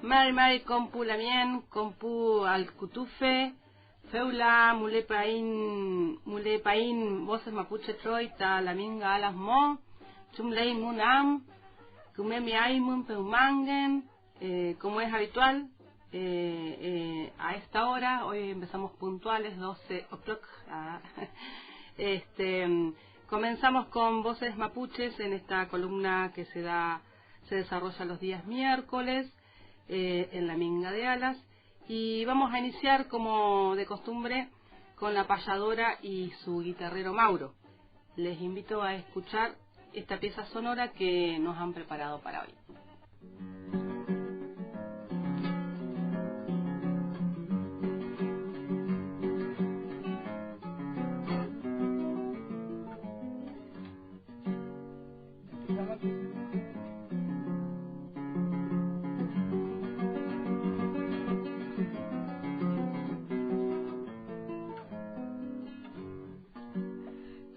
Mari compu lamien, compu al cutufe, feula mulepain voces mapuche troita, la minga alas mo, chumlei munam, kumemi aimun peumangen, como es habitual, a esta hora, hoy empezamos puntuales, 12 o'clock. Comenzamos con voces mapuches en esta columna que se desarrolla los días miércoles en la Minga de Alas, y vamos a iniciar como de costumbre con la payadora y su guitarrero Mauro. Les invito a escuchar esta pieza sonora que nos han preparado para hoy.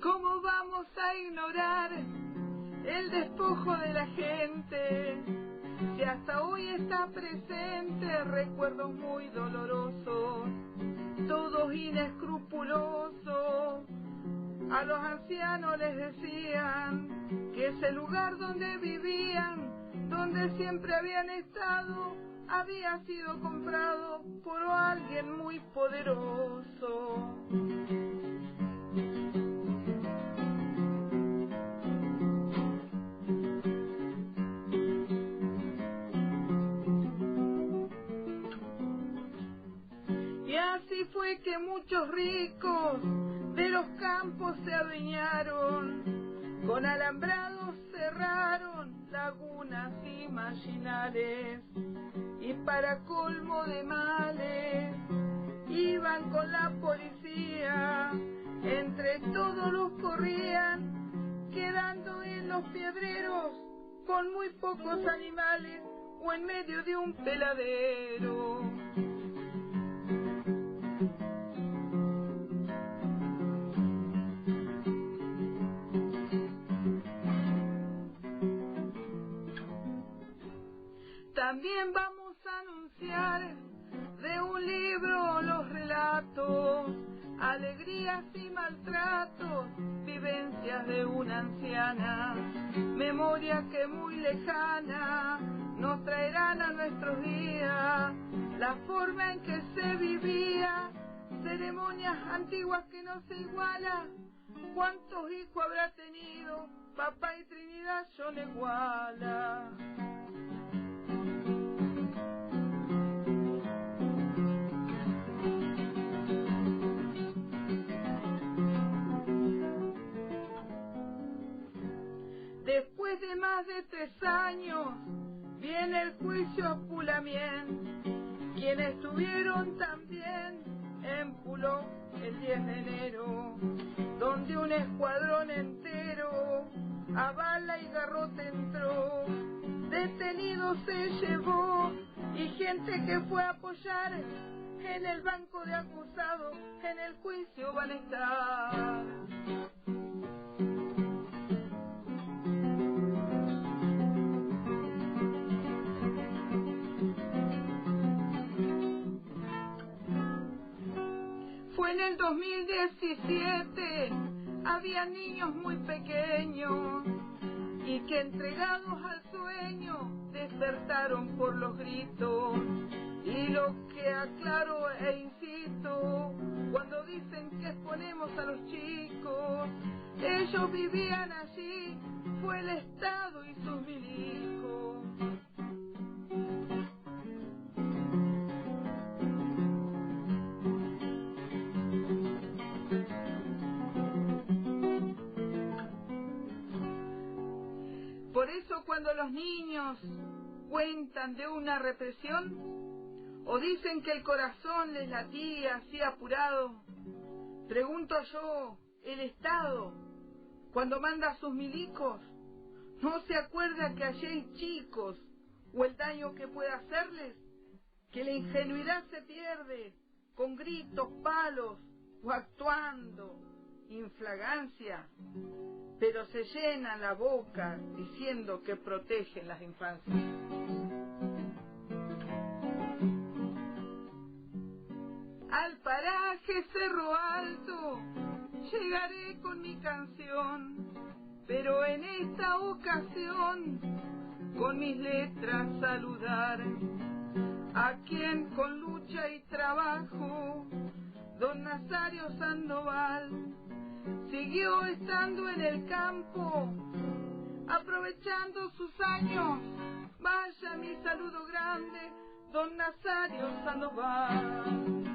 ¿Cómo vamos a ignorar el despojo de la gente? Si hasta hoy está presente recuerdos muy dolorosos, todos inescrupulosos. A los ancianos les decían que ese lugar donde vivían, donde siempre habían estado, había sido comprado por alguien muy poderoso. Y así fue que muchos ricos de los campos se adueñaron, con alambrados cerraron lagunas y marginales, y para colmo de males iban con la policía, entre todos los corrían, quedando en los piedreros con muy pocos animales o en medio de un peladero. También vamos a anunciar de un libro los relatos, alegrías y maltratos, vivencias de una anciana, memoria que muy lejana nos traerán a nuestros días, la forma en que se vivía, ceremonias antiguas que no se igualan. ¿Cuántos hijos habrá tenido papá y Trinidad Yoneguala? Después de más de 3 años viene el juicio a Pulamien, quienes estuvieron también en Puló el 10 de enero, donde un escuadrón entero a bala y garrote entró, detenido se llevó y gente que fue a apoyar en el banco de acusados en el juicio van a estar. Fue en el 2017, había niños muy pequeños y que entregados al sueño despertaron por los gritos. Y lo que aclaro e insisto, cuando dicen que exponemos a los chicos, ellos vivían allí, fue el Estado y sus milicos. Por eso cuando los niños cuentan de una represión o dicen que el corazón les latía así apurado, pregunto yo, ¿el Estado, cuando manda a sus milicos, no se acuerda que allí hay chicos o el daño que puede hacerles? Que la ingenuidad se pierde con gritos, palos o actuando infragancia, pero se llenan la boca diciendo que protegen las infancias. al paraje Cerro Alto llegaré con mi canción, pero en esta ocasión con mis letras saludar a quien con lucha y trabajo, don Nazario Sandoval, siguió estando en el campo, aprovechando sus años. Vaya mi saludo grande, don Nazario Sandoval.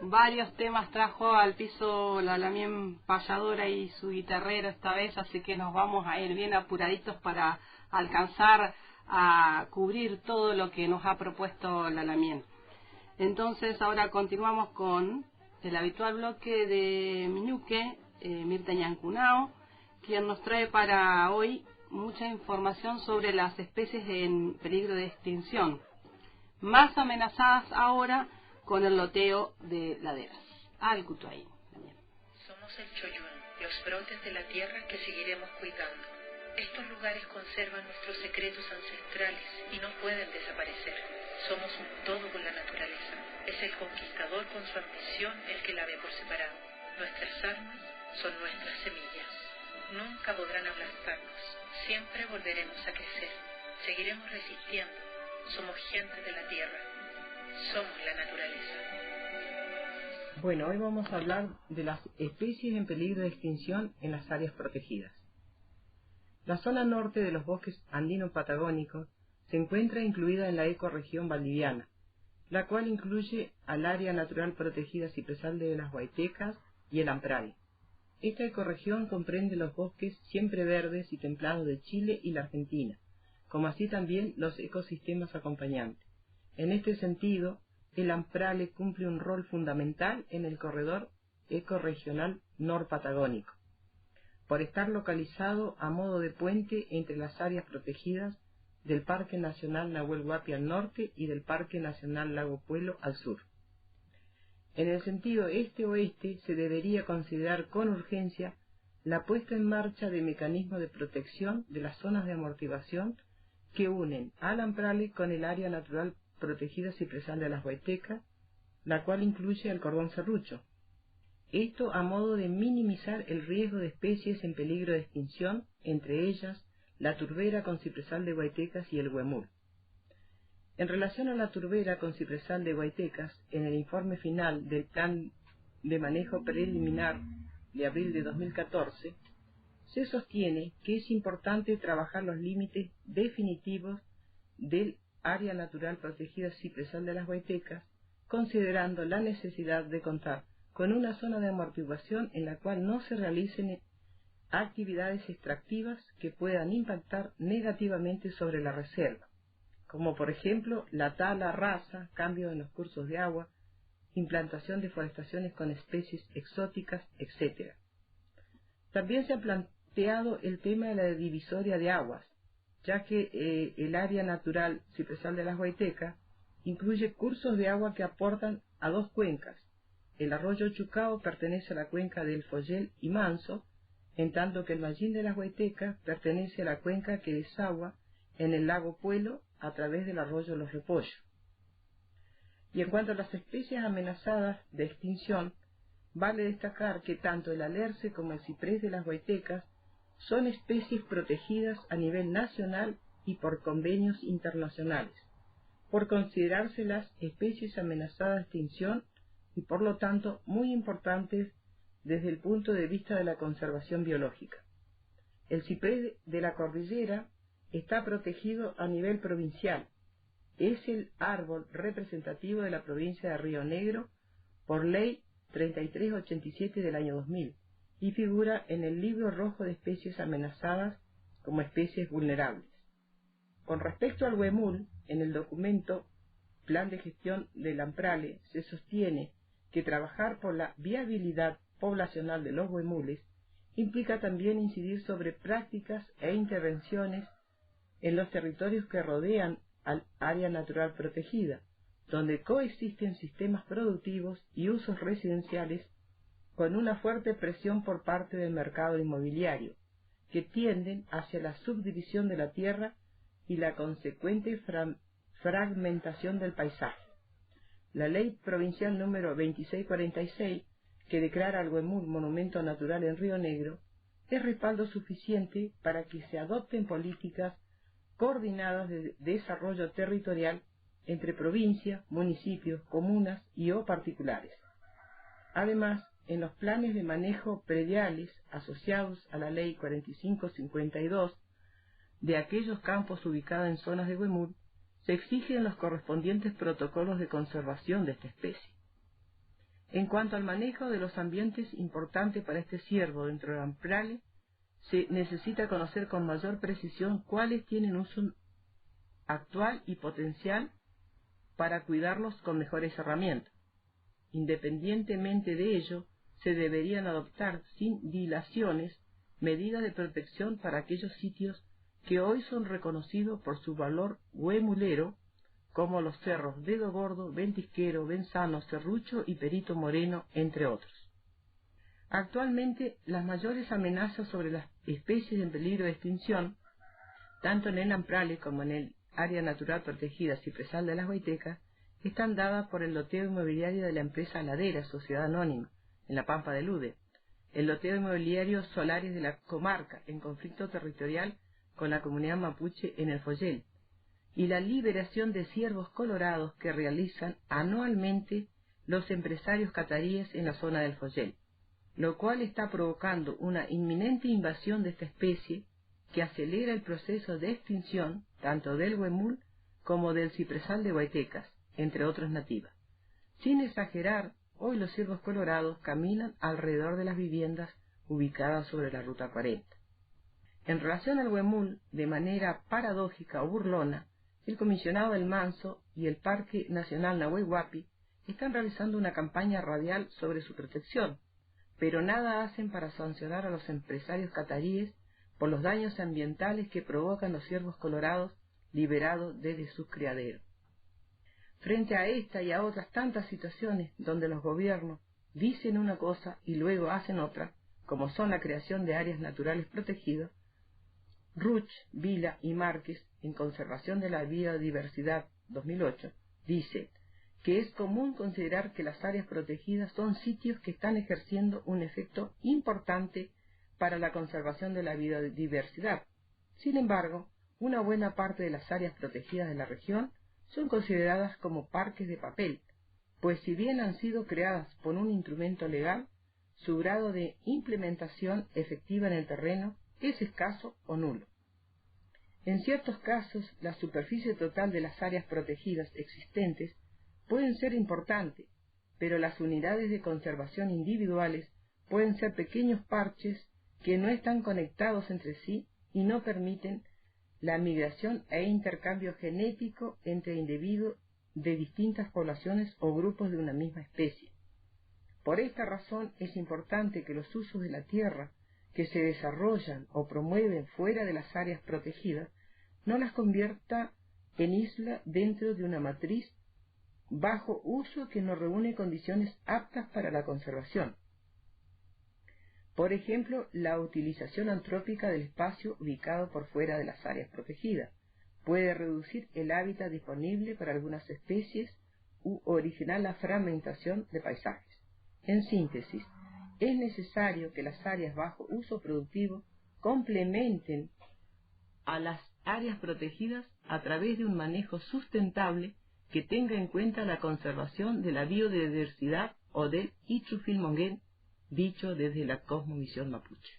Varios temas trajo al piso la Lamien Payadora y su guitarrero esta vez, así que nos vamos a ir bien apuraditos para alcanzar a cubrir todo lo que nos ha propuesto la Lamien. Entonces ahora continuamos con el habitual bloque de Miñuque, Mirta Ñancunao, quien nos trae para hoy mucha información sobre las especies en peligro de extinción, más amenazadas ahora con el loteo de laderas. Al Cutuay. Somos el Choyún, los brotes de la tierra que seguiremos cuidando. Estos lugares conservan nuestros secretos ancestrales y no pueden desaparecer. Somos un todo con la naturaleza. Es el conquistador con su ambición el que la ve por separado. Nuestras armas son nuestras semillas. Nunca podrán aplastarnos. Siempre volveremos a crecer. Seguiremos resistiendo. Somos gente de la tierra. Somos la naturaleza. Bueno, hoy vamos a hablar de las especies en peligro de extinción en las áreas protegidas. La zona norte de los bosques andino-patagónicos se encuentra incluida en la ecorregión valdiviana, la cual incluye al área natural protegida cipresal de las Huaytecas y el Ampray. Esta ecorregión comprende los bosques siempre verdes y templados de Chile y la Argentina, como así también los ecosistemas acompañantes. En este sentido, el Amprale cumple un rol fundamental en el corredor ecorregional norpatagónico, por estar localizado a modo de puente entre las áreas protegidas del Parque Nacional Nahuel Huapi al norte y del Parque Nacional Lago Puelo al sur. En el sentido este-oeste se debería considerar con urgencia la puesta en marcha de mecanismos de protección de las zonas de amortiguación que unen al Amprale con el área natural protegida cipresal de las Huaytecas, la cual incluye el cordón serrucho. Esto a modo de minimizar el riesgo de especies en peligro de extinción, entre ellas la turbera con cipresal de Huaytecas y el huemul. En relación a la turbera con cipresal de Huaytecas, en el informe final del Plan de Manejo Preliminar de abril de 2014, se sostiene que es importante trabajar los límites definitivos del área natural protegida cipresal de las Huaytecas, considerando la necesidad de contar con una zona de amortiguación en la cual no se realicen actividades extractivas que puedan impactar negativamente sobre la reserva, como por ejemplo la tala rasa, cambio en los cursos de agua, implantación de forestaciones con especies exóticas, etc. También se ha planteado el tema de la divisoria de aguas, ya que el área natural cipresal de las Huaytecas incluye cursos de agua que aportan a dos cuencas. El arroyo Chucao pertenece a la cuenca del Follel y Manso, en tanto que el Mallín de las Huaytecas pertenece a la cuenca que desagua en el lago Puelo a través del arroyo Los Repollos. Y en cuanto a las especies amenazadas de extinción, vale destacar que tanto el alerce como el ciprés de las Huaytecas son especies protegidas a nivel nacional y por convenios internacionales, por considerárselas especies amenazadas de extinción y por lo tanto muy importantes desde el punto de vista de la conservación biológica. El ciprés de la cordillera está protegido a nivel provincial. Es el árbol representativo de la provincia de Río Negro por Ley 3387 del año 2000 y figura en el Libro Rojo de Especies Amenazadas como especies vulnerables. Con respecto al huemul, en el documento Plan de Gestión del Amprale se sostiene que trabajar por la viabilidad poblacional de los huemules implica también incidir sobre prácticas e intervenciones en los territorios que rodean al área natural protegida, donde coexisten sistemas productivos y usos residenciales con una fuerte presión por parte del mercado inmobiliario, que tienden hacia la subdivisión de la tierra y la consecuente fragmentación del paisaje. La ley provincial número 2646, que declara al Güemul monumento natural en Río Negro, es respaldo suficiente para que se adopten políticas coordinadas de desarrollo territorial entre provincias, municipios, comunas y o particulares. Además, en los planes de manejo prediales asociados a la Ley 4552 de aquellos campos ubicados en zonas de Güemul, se exigen los correspondientes protocolos de conservación de esta especie. En cuanto al manejo de los ambientes importantes para este ciervo dentro de Amprale, se necesita conocer con mayor precisión cuáles tienen uso actual y potencial para cuidarlos con mejores herramientas. Independientemente de ello, se deberían adoptar sin dilaciones medidas de protección para aquellos sitios que hoy son reconocidos por su valor güemulero, como los cerros Dedo Gordo, Ventisquero, Benzano, Serrucho y Perito Moreno, entre otros. Actualmente, las mayores amenazas sobre las especies en peligro de extinción, tanto en el Amprale como en el área natural protegida Cipresal de las Huaytecas, están dadas por el loteo inmobiliario de la empresa Ladera, Sociedad Anónima, en la Pampa del Ude, el loteo inmobiliario Solares de la Comarca, en conflicto territorial con la comunidad mapuche en el Follel, y la liberación de ciervos colorados que realizan anualmente los empresarios cataríes en la zona del Follel, lo cual está provocando una inminente invasión de esta especie que acelera el proceso de extinción tanto del Güemul como del cipresal de Huaytecas, entre otras nativas. Sin exagerar, hoy los ciervos colorados caminan alrededor de las viviendas ubicadas sobre la Ruta 40. En relación al Güemul, de manera paradójica o burlona, el comisionado del Manso y el Parque Nacional Nahuel Huapi están realizando una campaña radial sobre su protección, pero nada hacen para sancionar a los empresarios cataríes por los daños ambientales que provocan los ciervos colorados liberados desde sus criaderos. Frente a esta y a otras tantas situaciones donde los gobiernos dicen una cosa y luego hacen otra, como son la creación de áreas naturales protegidas, Ruch, Vila y Márquez, en Conservación de la Biodiversidad 2008, dice que es común considerar que las áreas protegidas son sitios que están ejerciendo un efecto importante para la conservación de la biodiversidad. Sin embargo, una buena parte de las áreas protegidas de la región son consideradas como parques de papel, pues si bien han sido creadas por un instrumento legal, su grado de implementación efectiva en el terreno es escaso o nulo. En ciertos casos, la superficie total de las áreas protegidas existentes pueden ser importantes, pero las unidades de conservación individuales pueden ser pequeños parches que no están conectados entre sí y no permiten la migración e intercambio genético entre individuos de distintas poblaciones o grupos de una misma especie. Por esta razón es importante que los usos de la tierra que se desarrollan o promueven fuera de las áreas protegidas no las convierta en isla dentro de una matriz bajo uso que no reúne condiciones aptas para la conservación. Por ejemplo, la utilización antrópica del espacio ubicado por fuera de las áreas protegidas puede reducir el hábitat disponible para algunas especies u originar la fragmentación de paisajes. En síntesis, es necesario que las áreas bajo uso productivo complementen a las áreas protegidas a través de un manejo sustentable que tenga en cuenta la conservación de la biodiversidad o del Ichufilmonguén, dicho desde la cosmovisión mapuche.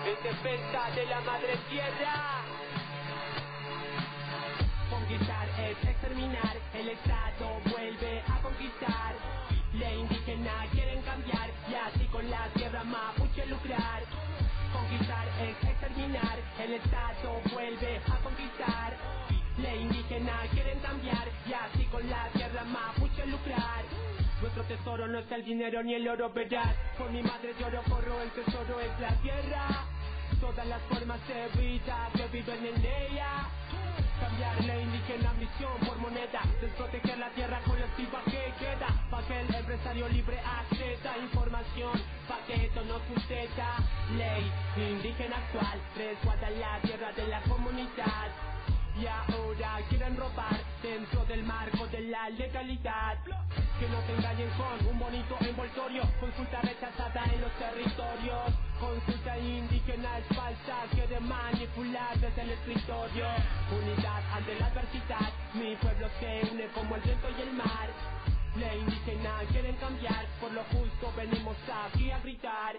En defensa de la madre tierra, conquistar es exterminar, el Estado vuelve a conquistar. La indígena quieren cambiar y así con la tierra mapuche lucrar. Conquistar es exterminar, el Estado vuelve a conquistar. La indígena quieren cambiar y así con la tierra mapuche lucrar. Nuestro tesoro no es el dinero ni el oro, verás. Por mi madre lloro, corro, el tesoro es la tierra. todas las formas de vida que viven en ella. Cambiar la indígena ambición por moneda, desproteger la tierra colectiva que queda, pa' que el empresario libre acceda a información, pa' que esto no suceda. Ley indígena actual, resguarda la tierra de la comunidad. Y ahora quieren robar dentro del marco de la legalidad. Que no te engañen con un bonito envoltorio, consulta rechazada en los territorios. Consulta indígena es falsa, quiere manipular desde el escritorio. Unidad ante la adversidad, mi pueblo se une como el viento y el mar. La indígena quieren cambiar, por lo justo venimos aquí a gritar.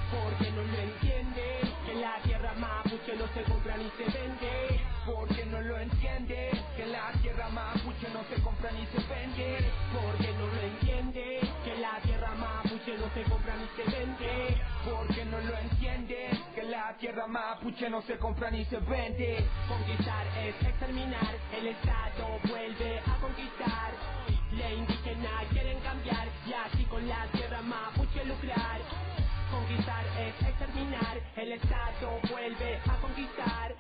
Porque no lo entiende, que la tierra mapuche no se compra ni se vende. Porque no lo entiende, que la tierra mapuche no se compra ni se vende. Porque no lo entiende, que la tierra mapuche no se compra ni se vende. Porque no lo entiende, que la tierra mapuche no se compra ni se vende. Conquistar es exterminar, el Estado vuelve a conquistar. La indígena quieren cambiar y así con la tierra mapuche lucrar. Conquistar es exterminar, el Estado vuelve a conquistar.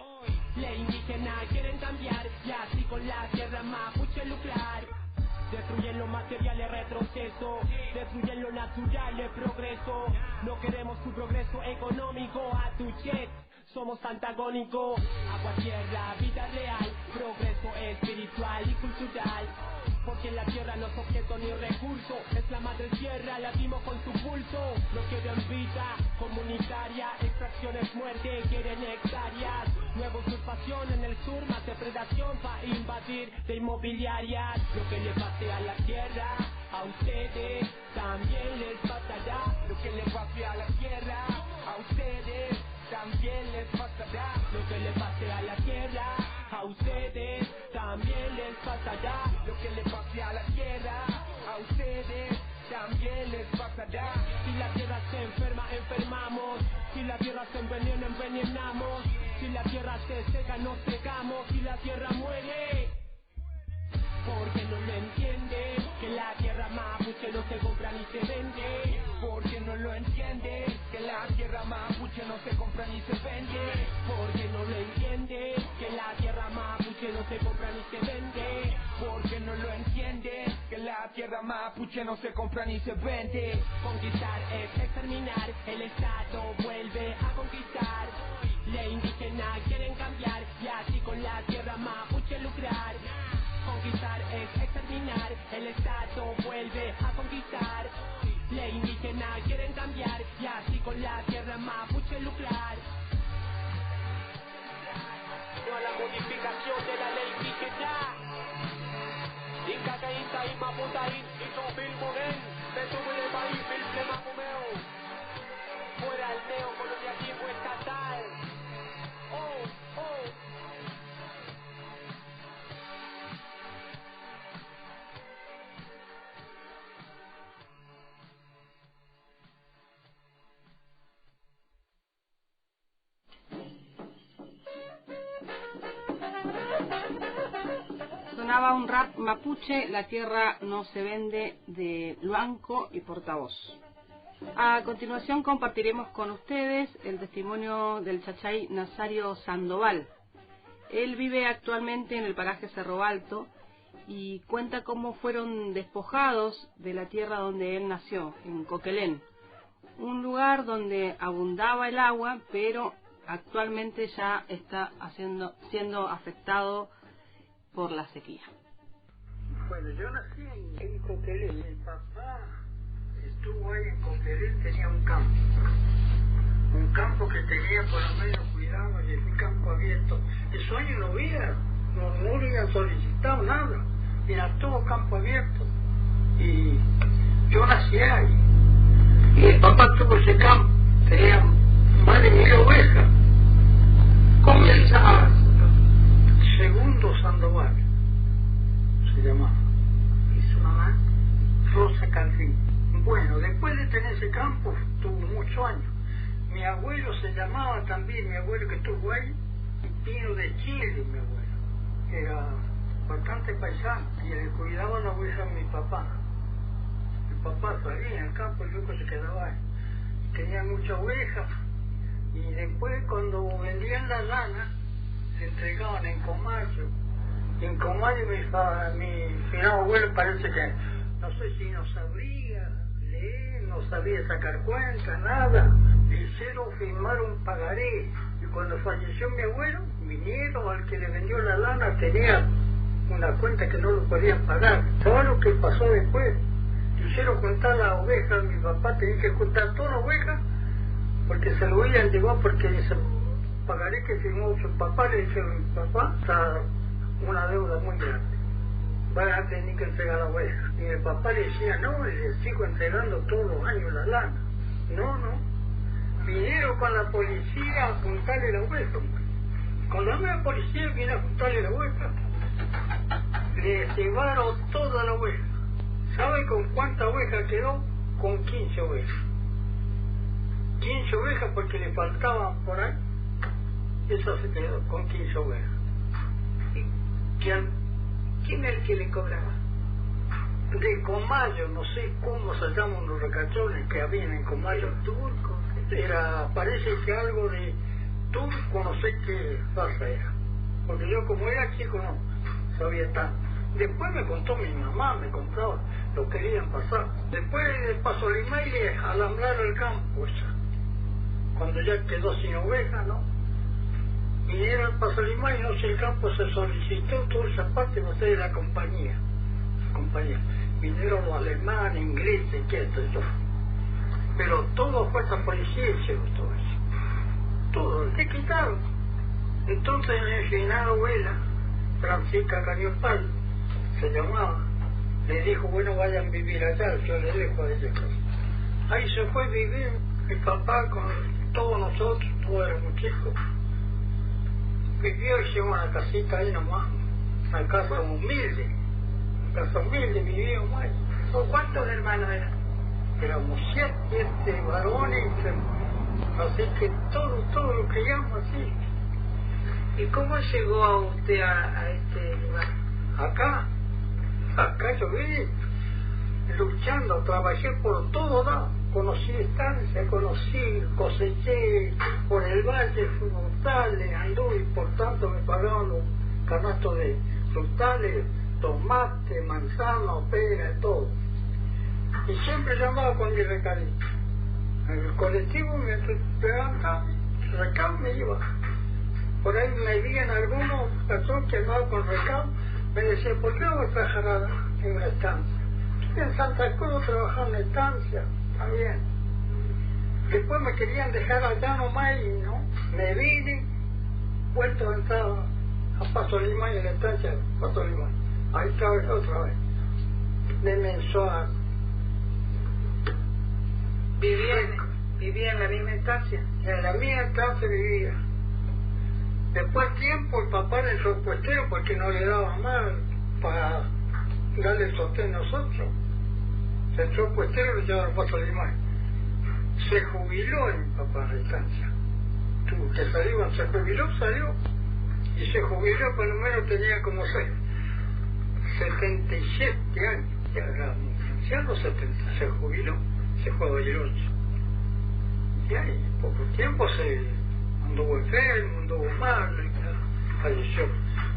La indígena quieren cambiar y así con la tierra mapuche lucrar. Destruyen lo material, es retroceso. Destruyen lo natural, es progreso. No queremos tu progreso económico a tu jet. Somos antagónicos. Agua, tierra, vida real. Progreso espiritual y cultural. Porque la tierra no es objeto ni recurso, es la madre tierra, la vimos con su pulso. No quieren vida comunitaria, extracciones muerte, quieren hectáreas. Nueva usurpación en el sur, más depredación para invadir de inmobiliarias. Lo que le pase a la tierra, a ustedes también les pasará. Lo que le pase a la tierra, a ustedes también les pasará. Lo que le pase a la tierra, a ustedes también les pasará. Lo que le pase a la tierra, a ustedes también les pasará. Si la tierra se enferma, enfermamos. Si la tierra se envenena, envenenamos. Si la tierra se seca, nos secamos. Si la tierra muere, porque no lo entiende, que la tierra mapuche no se compra ni se vende. Porque no lo entiende, que la tierra mapuche no se compra ni se vende. Porque no lo entiende, que la tierra mapuche no se compra ni se vende. Porque no lo entiende, que la tierra mapuche no se compra ni se vende. Conquistar es exterminar, el Estado vuelve a conquistar. La indígena quieren cambiar y así con la tierra mapuche lucrar. Conquistar es exterminar, el Estado vuelve a conquistar. La indígena quieren cambiar y así con la tierra mapuche lucrar. No a la modificación de la ley indígena. Inca Caíta y Maputaín y Topil Moren, Betubule País, Vilse Mapumeo. Fuera el neocolonialismo estatal. Oh, oh. Sonaba un rap mapuche, La tierra no se vende, de Luanco y Portavoz. A continuación compartiremos con ustedes el testimonio del chachay Nazario Sandoval. Él vive actualmente en el paraje Cerro Alto y cuenta cómo fueron despojados de la tierra donde él nació, en Coquelén, un lugar donde abundaba el agua, pero actualmente ya está siendo afectado por la sequía. Bueno, yo nací en Coquelén. Mi papá estuvo ahí en Coquelén, tenía un campo que tenía por lo menos cuidado, y un campo abierto. Eso años no había, no habían solicitado nada, era todo campo abierto. Y yo nací ahí. Y el papá tuvo ese campo, tenía más de 1000 ovejas. Comenzaba Segundo Sandoval, se llamaba, y su mamá Rosa Calvin. Bueno, después de tener ese campo, tuvo muchos años. Mi abuelo se llamaba también, mi abuelo que estuvo ahí, Pino de Chile, mi abuelo. Era bastante paisano, y le cuidaba la oveja a mi papá. Mi papá salía en el campo y luego se quedaba ahí. Tenía muchas ovejas, y le después cuando vendían la lana, se entregaban en Comayo. Y en Comayo mi finado abuelo parece que, no sé si no sabría leer, no sabía sacar cuenta, nada. Le hicieron firmar un pagaré. Y cuando falleció mi abuelo, vinieron al que le vendió la lana, tenía una cuenta que no lo podían pagar. ¿Sabes lo que pasó después? Hicieron juntar las ovejas, mi papá tenía que juntar todas las ovejas, porque se lo habían llevado, porque ese pagaré que firmó su papá, le dijeron, papá, está una deuda muy grande, van a tener que entregar la oveja. Y el papá le decía, no, le sigo entregando todos los años la lana. No, vinieron con la policía a juntarle la oveja. Cuando la policía viene a juntarle la oveja, le llevaron toda la oveja. ¿Sabe con cuánta oveja quedó? Con 15 ovejas. 15 ovejas porque le faltaban por ahí. Eso se quedó con 15 ovejas. ¿Quién es el que le cobraba? De Comayo, no sé cómo se llaman los recachones que habían en Comayo. Turco. Parece que algo de turco, no sé qué raza era. Porque yo como era chico no sabía tanto. Después me contó mi mamá, me contaba, lo querían pasar. Después de Paso Limay le alambraron el campo, cuando ya quedó sin oveja, ¿no? Vinieron al Paso Limay, no sé, el campo se solicitó, toda esa parte va a ser de la compañía. Vinieron los alemanes, ingleses, qué esto, pero todo fue esa policía y se gustó eso. Todo, le quitaron. Entonces mi finada abuela, Francisca Cariopal, se llamaba, le dijo, bueno, vayan a vivir allá, yo le dejo a ella casa. Ahí se fue a vivir mi papá con todos nosotros, todos éramos chicos. Vivió y llegó a una casita ahí nomás, una casa humilde, vivíamos ahí. ¿Cuántos hermanos eran? Éramos 7 varones, así que todo lo criamos así. ¿Y cómo llegó usted a este lugar? Acá yo viví luchando, trabajé por todo lado, conocí estancias, coseché por el valle, frutales, anduve, por tanto me pagaban los canastos de frutales, tomate, manzana, pera, todo. Y siempre llamaba con mi recadito. En el colectivo me levantaba, recado me iba. Por ahí me veían algunos personas que andaban con recado, me decían, ¿por qué no voy a trabajar en una estancia? Estoy en Santa Cruz trabajando en estancia, también. Después me querían dejar allá nomás y no, me vine, vuelto a entrar a Paso Limay, en la estancia de Paso Limay. Ahí trabajé otra vez, de mensual. ¿Vivía en la misma estancia? En la misma estancia vivía. Después tiempo el papá le entró puestero porque no le daba mal para darle sostén a nosotros. Se entró puestero y le llevaron Paso Limay. Se jubiló mi papá en la estancia. Tuvo que salir, cuando se jubiló, salió. Y se jubiló, por lo menos tenía como 77 años. Ya era anciano, 70. Se jubiló, se fue a Bariloche. Y ahí, poco tiempo se anduvo enfermo, anduvo mal, falleció.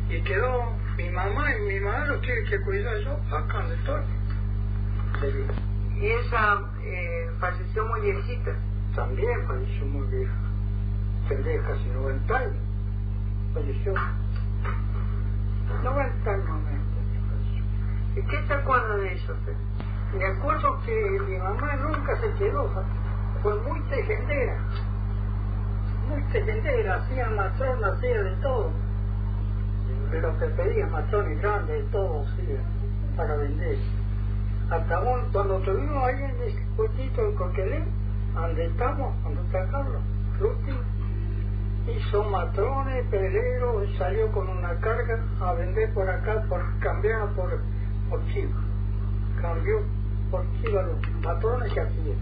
Y quedó mi mamá, y mi mamá lo tiene que cuidar yo, acá donde estoy. ¿Y ella falleció muy viejita? También falleció muy vieja. Tendría casi 90 años. Falleció 90 años. ¿Y qué se acuerda de eso usted? Me acuerdo que mi mamá nunca se quedó, fue muy tejedera, hacía matrona, hacía de todo, pero que pedía matrones grandes, de todo, hacía, para vender. Hasta cuando estuvimos ahí en ese puestito de Coquelé, donde estamos, donde está Carlos, Ruti, hizo matrones, peleros, y salió con una carga a vender por acá, cambiar por chiva. Cambió por chiva los matrones que hacía.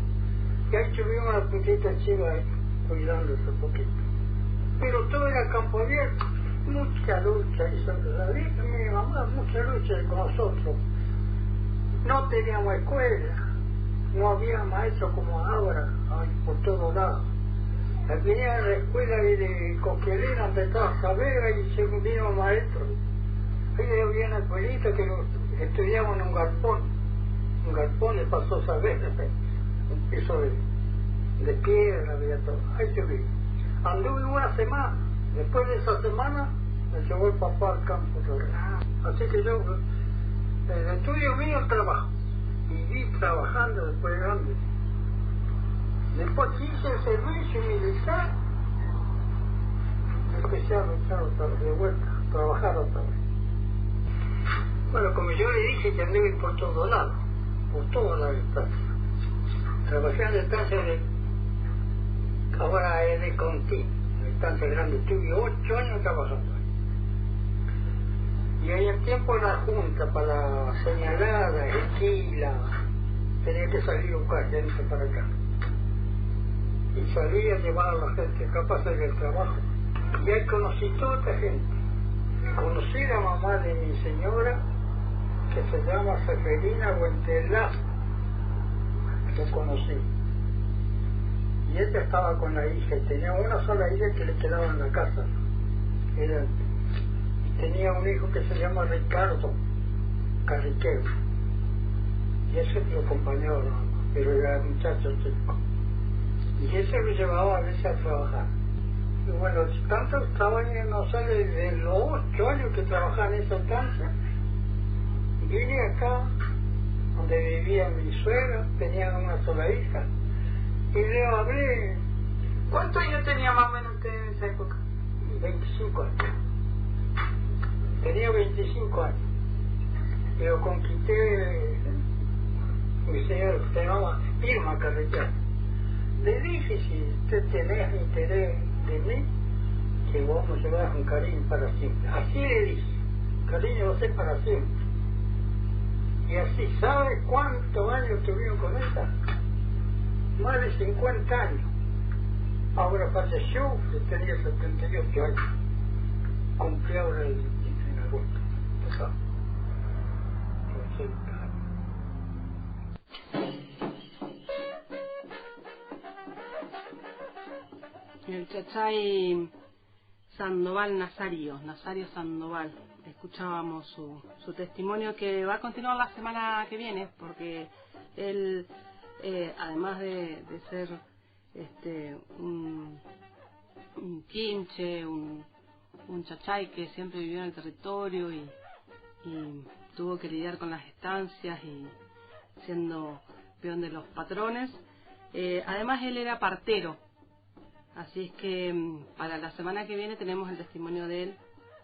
Y ahí tuvimos una putita chiva ahí, cuidándose un poquito. Pero todo era campo abierto, mucha lucha hizo la vida, mi mamá, mucha lucha con nosotros. No teníamos escuela, no había maestros como ahora, por todos lados. venía a la escuela de Coquelina, donde estaba Saavedra, y se vino maestro. Ahí había una escuelita que estudiaban en un galpón le pasó Saavedra, un piso de piedra, había todo. Ahí se vino. Anduve una semana, después de esa semana me llevó el papá al campo. Así que yo, el estudio mío, el trabajo. Y vi trabajando después de grande. Después hice el servicio militar, empecé a luchar otra vez, de vuelta, a trabajar otra vez. Bueno, como yo le dije que anduve por todos lados, por toda la distancia. Trabajé en la distancia ahora es de Contín, la distancia grande, estuve 8 años trabajando ahí. Y ahí el tiempo de la junta para señalada, esquila, tenía que salir a buscar gente para acá. Y salía a llevar a la gente capaz de hacer el trabajo. Y ahí conocí toda esta gente. Conocí a la mamá de mi señora, que se llama Seferina Buentelá. Lo conocí. Y ella estaba con la hija, y tenía una sola hija que le quedaba en la casa. Tenía un hijo que se llama Ricardo Carriquero. Y ese lo acompañaba, pero era muchacho chico. Y ese lo llevaba a veces a trabajar. Y bueno, tanto estaba en, no sé, desde los 8 años que trabajaba en esa estancia, vine acá, donde vivía mi suegra, tenía una sola hija, y le hablé. ¿Cuántos años tenía más o menos usted en esa época? 25 años. Tenía 25 años. Y lo conquisté, mi señora se llamaba Irma Carretera. Le dije, si usted tenés interés de mí, que vamos a llevar un cariño para siempre. Así le dije, cariño va a ser para siempre. Y así, ¿sabe cuántos años tuvieron con ella? Más de 50 años. Ahora falleció, tenía 78 años. Cumplió ahora en agosto. Pasado. El Chachay Sandoval Nazario Sandoval. Escuchábamos su testimonio, que va a continuar la semana que viene, porque él, además de ser un quinche, un chachay que siempre vivió en el territorio y tuvo que lidiar con las estancias y siendo peón de los patrones, además él era partero. Así es que para la semana que viene tenemos el testimonio de él,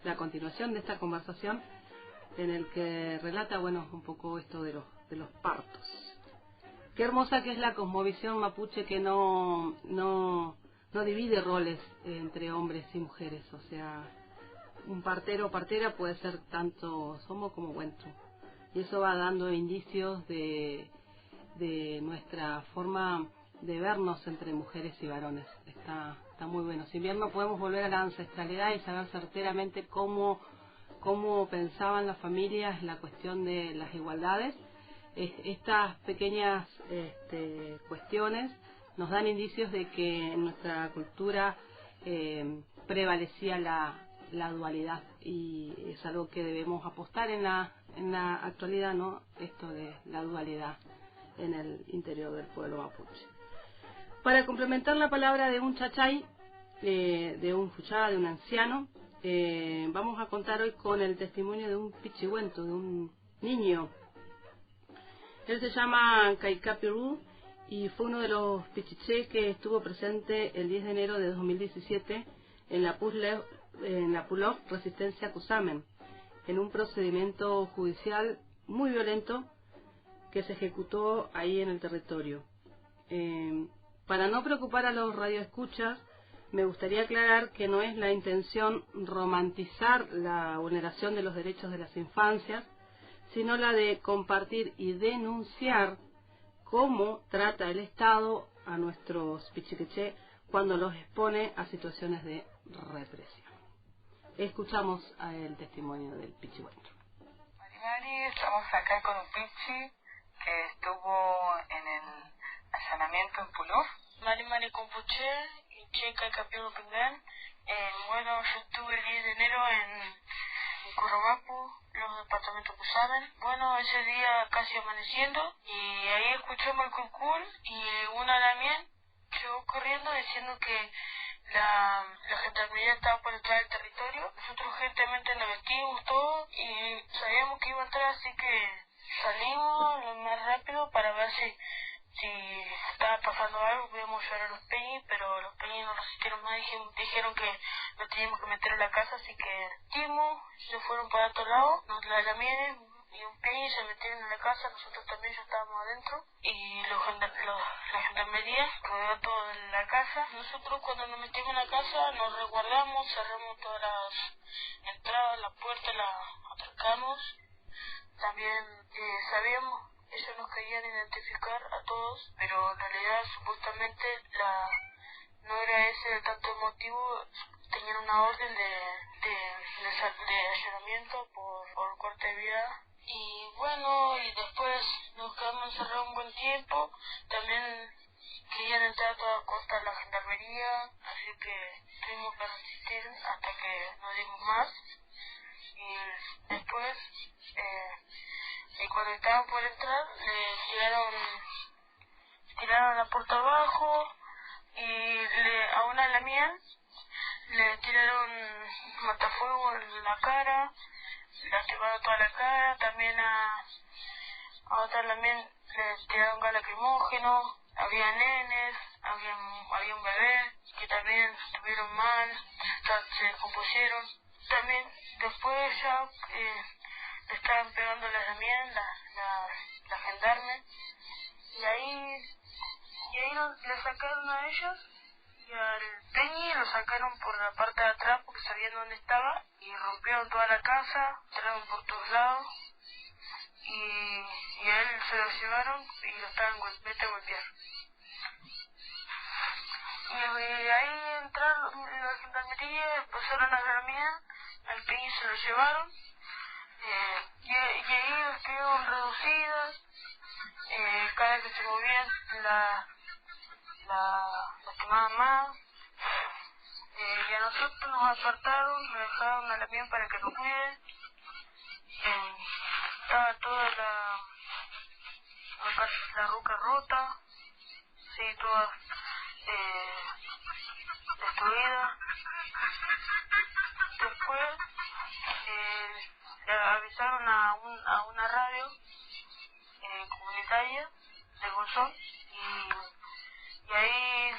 la continuación de esta conversación, en el que relata, bueno, un poco esto de los partos. Qué hermosa que es la cosmovisión mapuche, que no divide roles entre hombres y mujeres. O sea, un partero o partera puede ser tanto somo como huentru. Y eso va dando indicios de nuestra forma de vernos entre mujeres y varones. Está muy bueno. Si bien no podemos volver a la ancestralidad y saber certeramente cómo pensaban las familias la cuestión de las igualdades, estas pequeñas cuestiones nos dan indicios de que en nuestra cultura prevalecía la dualidad, y es algo que debemos apostar en la actualidad, ¿no? Esto de la dualidad en el interior del pueblo mapuche. Para complementar la palabra de un chachay, de un fuchá, de un anciano, vamos a contar hoy con el testimonio de un pichihuento, de un niño. Él se llama Kaikapirú y fue uno de los pichichés que estuvo presente el 10 de enero de 2017 en la Pulov Resistencia Cusamen, en un procedimiento judicial muy violento que se ejecutó ahí en el territorio. Para no preocupar a los radioescuchas, me gustaría aclarar que no es la intención romantizar la vulneración de los derechos de las infancias, sino la de compartir y denunciar cómo trata el Estado a nuestros pichiqueché cuando los expone a situaciones de represión. Escuchamos el testimonio del pichihuentro. Mari, estamos acá con un pichi que estuvo en el allanamiento en Pulov. Mari Compuche y Checa Capítulo Pingán. Bueno, yo estuve el 10 de enero en Currumapu, los departamentos que saben. Bueno, ese día casi amaneciendo, y ahí escuchamos el curcul y una Damián llegó corriendo diciendo que la gendarmería estaba por entrar al territorio. Nosotros urgentemente nos vestimos todo y sabíamos que iba a entrar, así que salimos lo más rápido para ver si estaba pasando algo. Podíamos llevar a los peñis, pero los peñis no resistieron más, dijeron que nos teníamos que meter en la casa, así que metimos, se fueron para otro lado, nos la lamieron y un peñi se metieron en la casa, nosotros también ya estábamos adentro, y la gendarmería rodeó toda la casa. Nosotros cuando nos metimos en la casa nos resguardamos, cerramos todas las entradas, las puertas, las atracamos. También sabíamos, ellos nos querían identificar a todos, pero en realidad supuestamente no era ese tanto el motivo. Tenían una orden de allanamiento por corte de vida. Y bueno, y después nos quedamos encerrados un buen tiempo. También querían entrar a toda costa a la gendarmería, así que tuvimos que resistir hasta que no dimos más. Y después, y cuando estaban por entrar, le tiraron la puerta abajo, y a una de la mía le tiraron matafuego en la cara, le quemaron toda la cara. También a otra también le tiraron gas lacrimógeno. Había nenes, había un bebé que también estuvieron mal, se descompusieron. También después ya le estaban pegando las también, la gendarme, y ahí le sacaron a ellos, y al Peñi lo sacaron por la parte de atrás porque sabían dónde estaba, y rompieron toda la casa, entraron por todos lados, y a él se lo llevaron y lo estaban golpear. Y ahí entraron en la gendarmería, pasaron a la mía, al Peñi se lo llevaron, y ahí estuvieron reducidas. Cada vez que se movían la quemaban más, y a nosotros nos apartaron, nos dejaron a la mía para que nos cuiden. Estaba toda la ruca rota, sí, toda destruida. Después le avisaron a una radio comunitaria de Bolsón, y ahí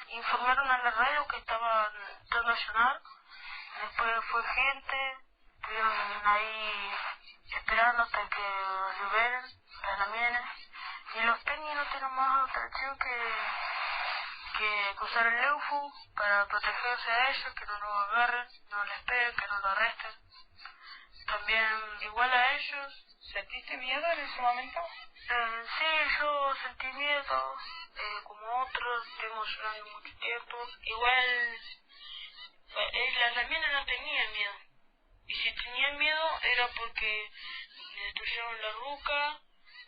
informaron a la radio que estaban entrando a llenar. Después fue gente, estuvieron ahí esperando hasta que liberen las lamienes, y los peñis no tienen más atracción que usar el EUFU para protegerse a ellos, que no los agarren, no les peguen, que no los arresten. También igual a ellos. ¿Sentiste miedo en ese momento? Sí, yo sentí miedo, como otros, estuvimos llorando mucho tiempo. Igual, las lamienas no tenían miedo, y si tenían miedo era porque destruyeron la ruca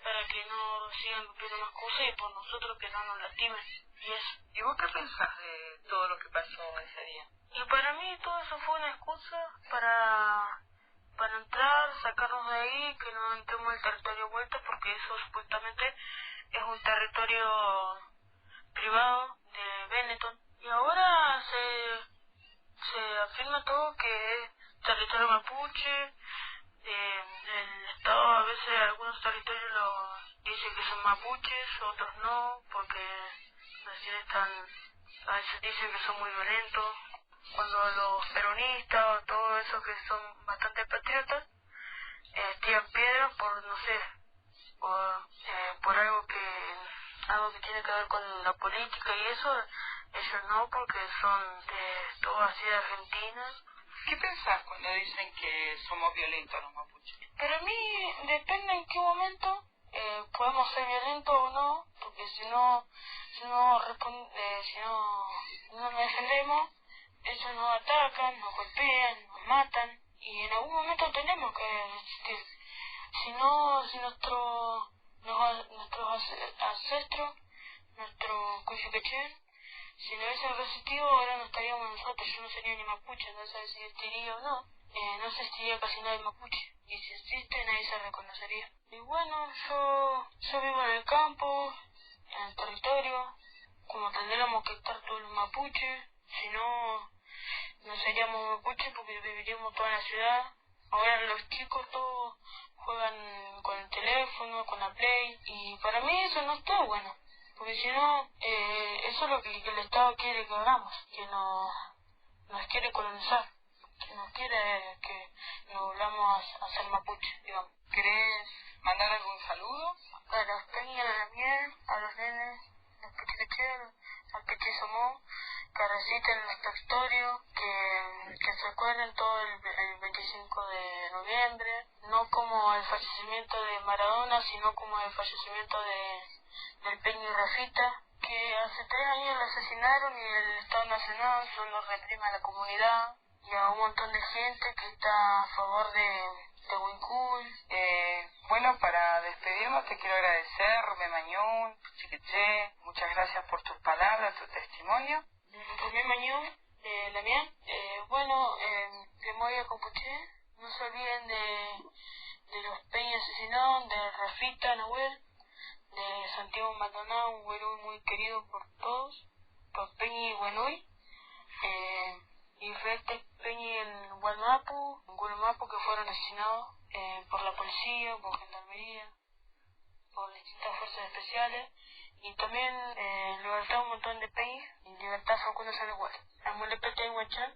para que no sigan rompiendo más cosas, y por nosotros que no nos lastimen, y eso. ¿Y vos qué pensás de todo lo que pasó ese día? Y para mí todo eso fue una excusa para entrar, sacarnos de ahí, que no entremos al territorio vuelta, porque eso supuestamente es un territorio privado de Benetton. Y ahora se afirma todo que es territorio mapuche. El Estado a veces algunos territorios dicen que son mapuches, otros no, porque recién a veces dicen que son muy violentos. Cuando los peronistas o todos esos que son bastante patriotas tiran piedras por, no sé, por algo que tiene que ver con la política y eso, ellos no, porque son todo así de Argentina. ¿Qué pensás cuando dicen que somos violentos los mapuches? Para mí depende en qué momento podemos ser violentos o no, porque si no nos defendemos, ellos nos atacan, nos golpean, nos matan, y en algún momento tenemos que resistir. Si nuestros ancestros, nuestros Coyuquechén, si no hubiesen resistido, ahora no estaríamos nosotros, yo no sería ni mapuche, no sé si existiría o no. No existiría casi nadie mapuche, y si existe nadie se reconocería. Y bueno, yo vivo en el campo, en el territorio, como tendríamos que estar todos los mapuches, si no, no seríamos mapuches porque viviríamos toda la ciudad. Ahora los chicos todos juegan con el teléfono, con la Play, y para mí eso no está bueno, porque si no, eso es lo que el Estado quiere que hagamos, que nos quiere colonizar, que nos quiere que nos volvamos a ser mapuche, digamos. ¿Querés mandar algún saludo? A los peñas, a la miel, a los nenes, los pequeños, al pequizomó, que reciten los textorios, que se acuerden todo el 25 de noviembre, no como el fallecimiento de Maradona, sino como el fallecimiento del Peña y Rafita, que hace 3 años lo asesinaron y el Estado Nacional solo reprime a la comunidad y a un montón de gente que está a favor de Huicul. Bueno, para despedirnos te quiero agradecer, Memañún, Chiquiché, muchas gracias por tus palabras, tu testimonio. Memañún, la mía, bueno, memoria Compuché, no se olviden de los Peñas asesinados, de Rafita, Nahuel, de Santiago Maldonado, un güero muy querido por todos, por Peña y Buenuy, y Rete Peña en Gualmapu, en Gualmapu, que fueron asesinados por la policía, por gendarmería, por distintas fuerzas especiales, y también libertad un montón de Peña, y libertad Facundo Sanegual. Amulepete y Huachán,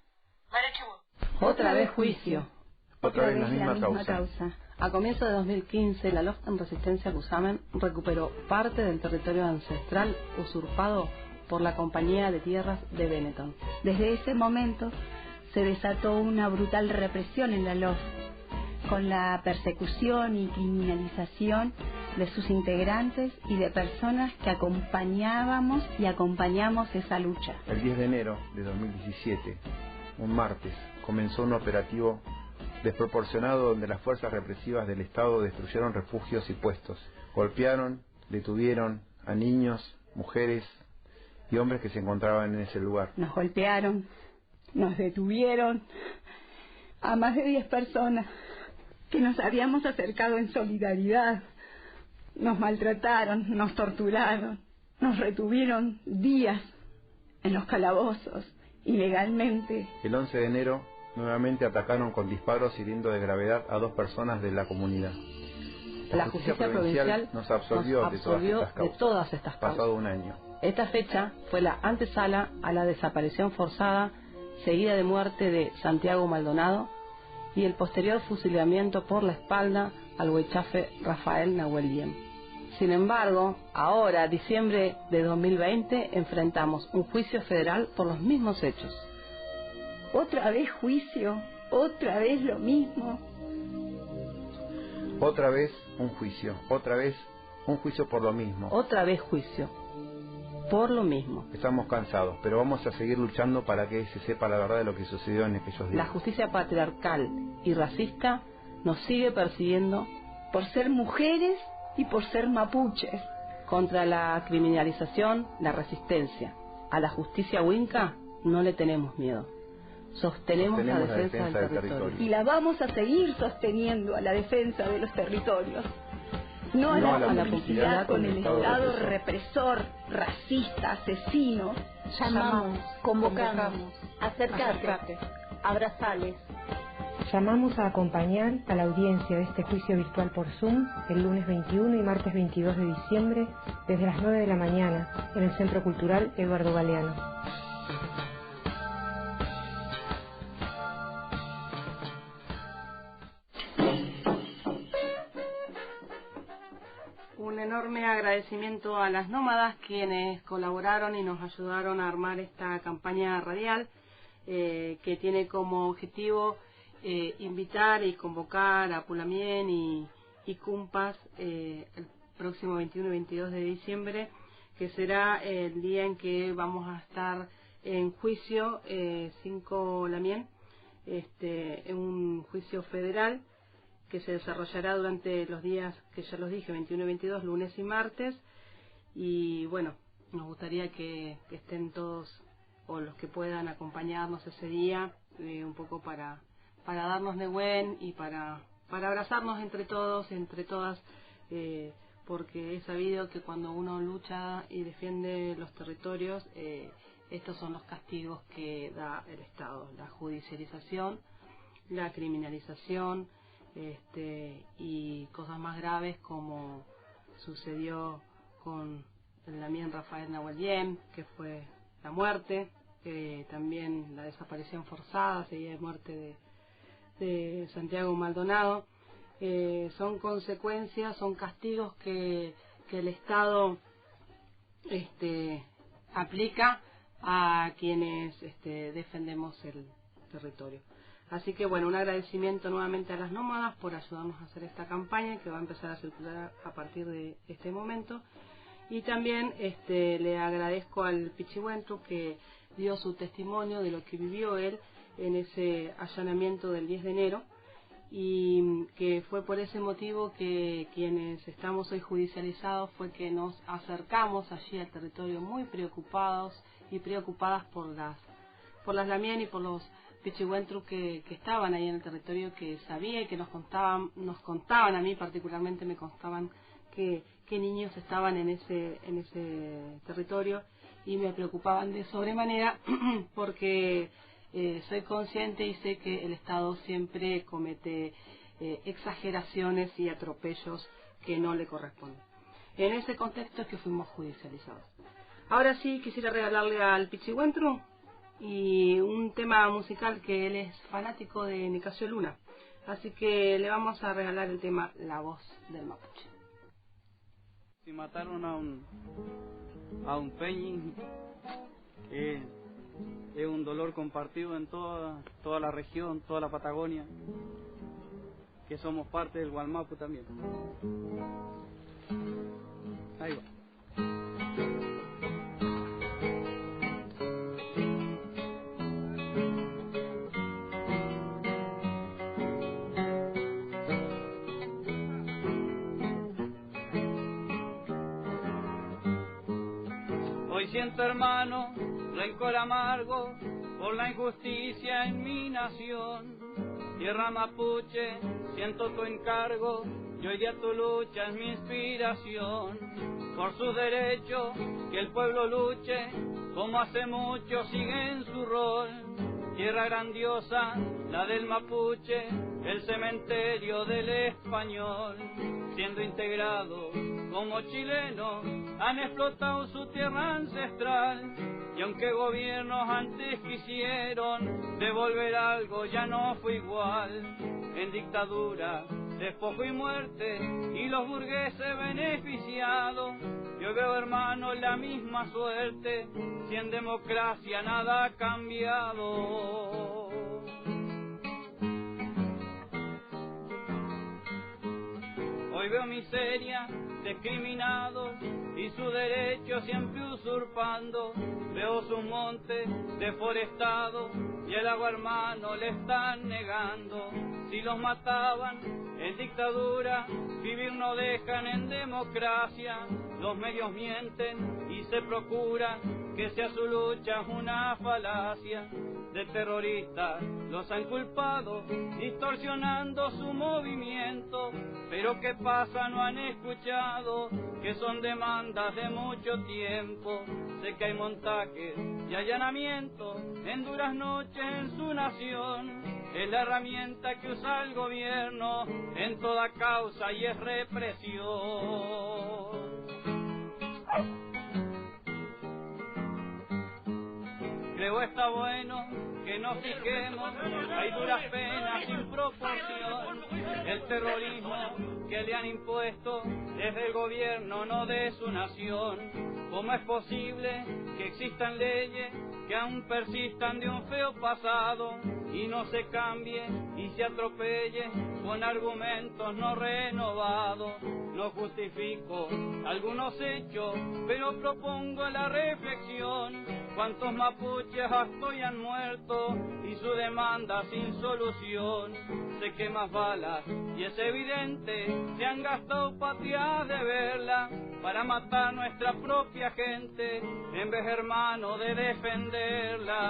Marechibu. Otra vez juicio. Otra vez la misma causa. A comienzos de 2015, la LOF en Resistencia Cusamen recuperó parte del territorio ancestral usurpado por la Compañía de Tierras de Benetton. Desde ese momento se desató una brutal represión en la LOF, con la persecución y criminalización de sus integrantes y de personas que acompañábamos y acompañamos esa lucha. El 10 de enero de 2017, un martes, comenzó un operativo desproporcionado donde las fuerzas represivas del Estado destruyeron refugios y puestos. Golpearon, detuvieron a niños, mujeres y hombres que se encontraban en ese lugar. Nos golpearon, nos detuvieron a más de 10 personas que nos habíamos acercado en solidaridad. Nos maltrataron, nos torturaron, nos retuvieron días en los calabozos, ilegalmente. El 11 de enero nuevamente atacaron con disparos hiriendo de gravedad a 2 personas de la comunidad. La justicia provincial nos absolvió de todas estas causas. Pasado un año. Esta fecha fue la antesala a la desaparición forzada seguida de muerte de Santiago Maldonado y el posterior fusilamiento por la espalda al huichafe Rafael Nahuel Diem. Sin embargo, ahora, diciembre de 2020, enfrentamos un juicio federal por los mismos hechos. Otra vez juicio, otra vez lo mismo. Otra vez un juicio, otra vez un juicio por lo mismo. Otra vez juicio, por lo mismo. Estamos cansados, pero vamos a seguir luchando para que se sepa la verdad de lo que sucedió en aquellos días. La justicia patriarcal y racista nos sigue persiguiendo por ser mujeres y por ser mapuches. Contra la criminalización, la resistencia. A la justicia huinca no le tenemos miedo. Sostenemos la defensa del territorio. Y la vamos a seguir sosteniendo, a la defensa de los territorios. No a la complicidad con el Estado represor, racista, asesino. Llamamos, convocamos, acércate, abrazales. Llamamos a acompañar a la audiencia de este juicio virtual por Zoom el lunes 21 y martes 22 de diciembre desde las 9 de la mañana en el Centro Cultural Eduardo Galeano. Un enorme agradecimiento a las nómadas quienes colaboraron y nos ayudaron a armar esta campaña radial que tiene como objetivo invitar y convocar a Pulamien y Cumpas el próximo 21 y 22 de diciembre, que será el día en que vamos a estar en juicio 5 Lamien, en un juicio federal que se desarrollará durante los días que ya los dije, 21 y 22, lunes y martes. Y bueno, nos gustaría que estén todos, o los que puedan acompañarnos ese día, un poco para darnos de buen y para abrazarnos entre todos, entre todas, porque he sabido que cuando uno lucha y defiende los territorios, estos son los castigos que da el Estado: la judicialización, la criminalización, y cosas más graves como sucedió con el Damián Rafael Nahuel, que fue la muerte, también la desaparición forzada, seguida de muerte de Santiago Maldonado. Son consecuencias, son castigos que el Estado aplica a quienes defendemos el territorio. Así que bueno, un agradecimiento nuevamente a las nómadas por ayudarnos a hacer esta campaña que va a empezar a circular a partir de este momento. Y también le agradezco al Pichihuentru, que dio su testimonio de lo que vivió él en ese allanamiento del 10 de enero, y que fue por ese motivo que quienes estamos hoy judicializados fue que nos acercamos allí al territorio muy preocupados y preocupadas por las Lamien y por los Pichihuentru que estaban ahí en el territorio, que sabía y que nos contaban, a mí particularmente me contaban qué niños estaban en ese territorio, y me preocupaban de sobremanera porque soy consciente y sé que el Estado siempre comete exageraciones y atropellos que no le corresponden. En ese contexto es que fuimos judicializados. Ahora sí quisiera regalarle al Pichihuentru y un tema musical, que él es fanático de Nicasio Luna, así que le vamos a regalar el tema La Voz del Mapuche. Si mataron a un peñi, es un dolor compartido en toda la región, toda la Patagonia, que somos parte del Gualmapu también. Ahí va. Hoy siento, hermano, rencor amargo por la injusticia en mi nación. Tierra mapuche, siento tu encargo, y hoy día tu lucha es mi inspiración. Por sus derechos, que el pueblo luche, como hace mucho sigue en su rol. Tierra grandiosa, la del mapuche, el cementerio del español. Siendo integrado como chileno, han explotado su tierra ancestral. Y aunque gobiernos antes quisieron devolver algo, ya no fue igual. En dictadura, despojo y muerte, y los burgueses beneficiados. Yo veo, hermano, la misma suerte, si en democracia nada ha cambiado. Hoy veo miseria, discriminados, y su derecho siempre usurpando. Veo sus montes deforestados, y el agua, hermano, le están negando. Si los mataban en dictadura, vivir no dejan en democracia. Los medios mienten y se procura que sea su lucha una falacia. De terroristas los han culpado, distorsionando su movimiento. Pero ¿qué pasa? No han escuchado que son demandas de mucho tiempo. Sé que hay montajes y allanamientos en duras noches en su nación. Es la herramienta que usa el gobierno en toda causa y es represión. Creo está bueno que nos fijemos, hay duras penas sin proporción. El terrorismo que le han impuesto desde el gobierno, no de su nación. ¿Cómo es posible que existan leyes que aún persistan de un feo pasado y no se cambie y se atropelle con argumentos no renovados? No justifico algunos hechos, pero propongo la reflexión. cuántos mapuches hasta han muerto y su demanda sin solución. Se queman balas y es evidente, se han gastado patrias de verla para matar nuestra propia gente, en vez, hermano, de defenderla.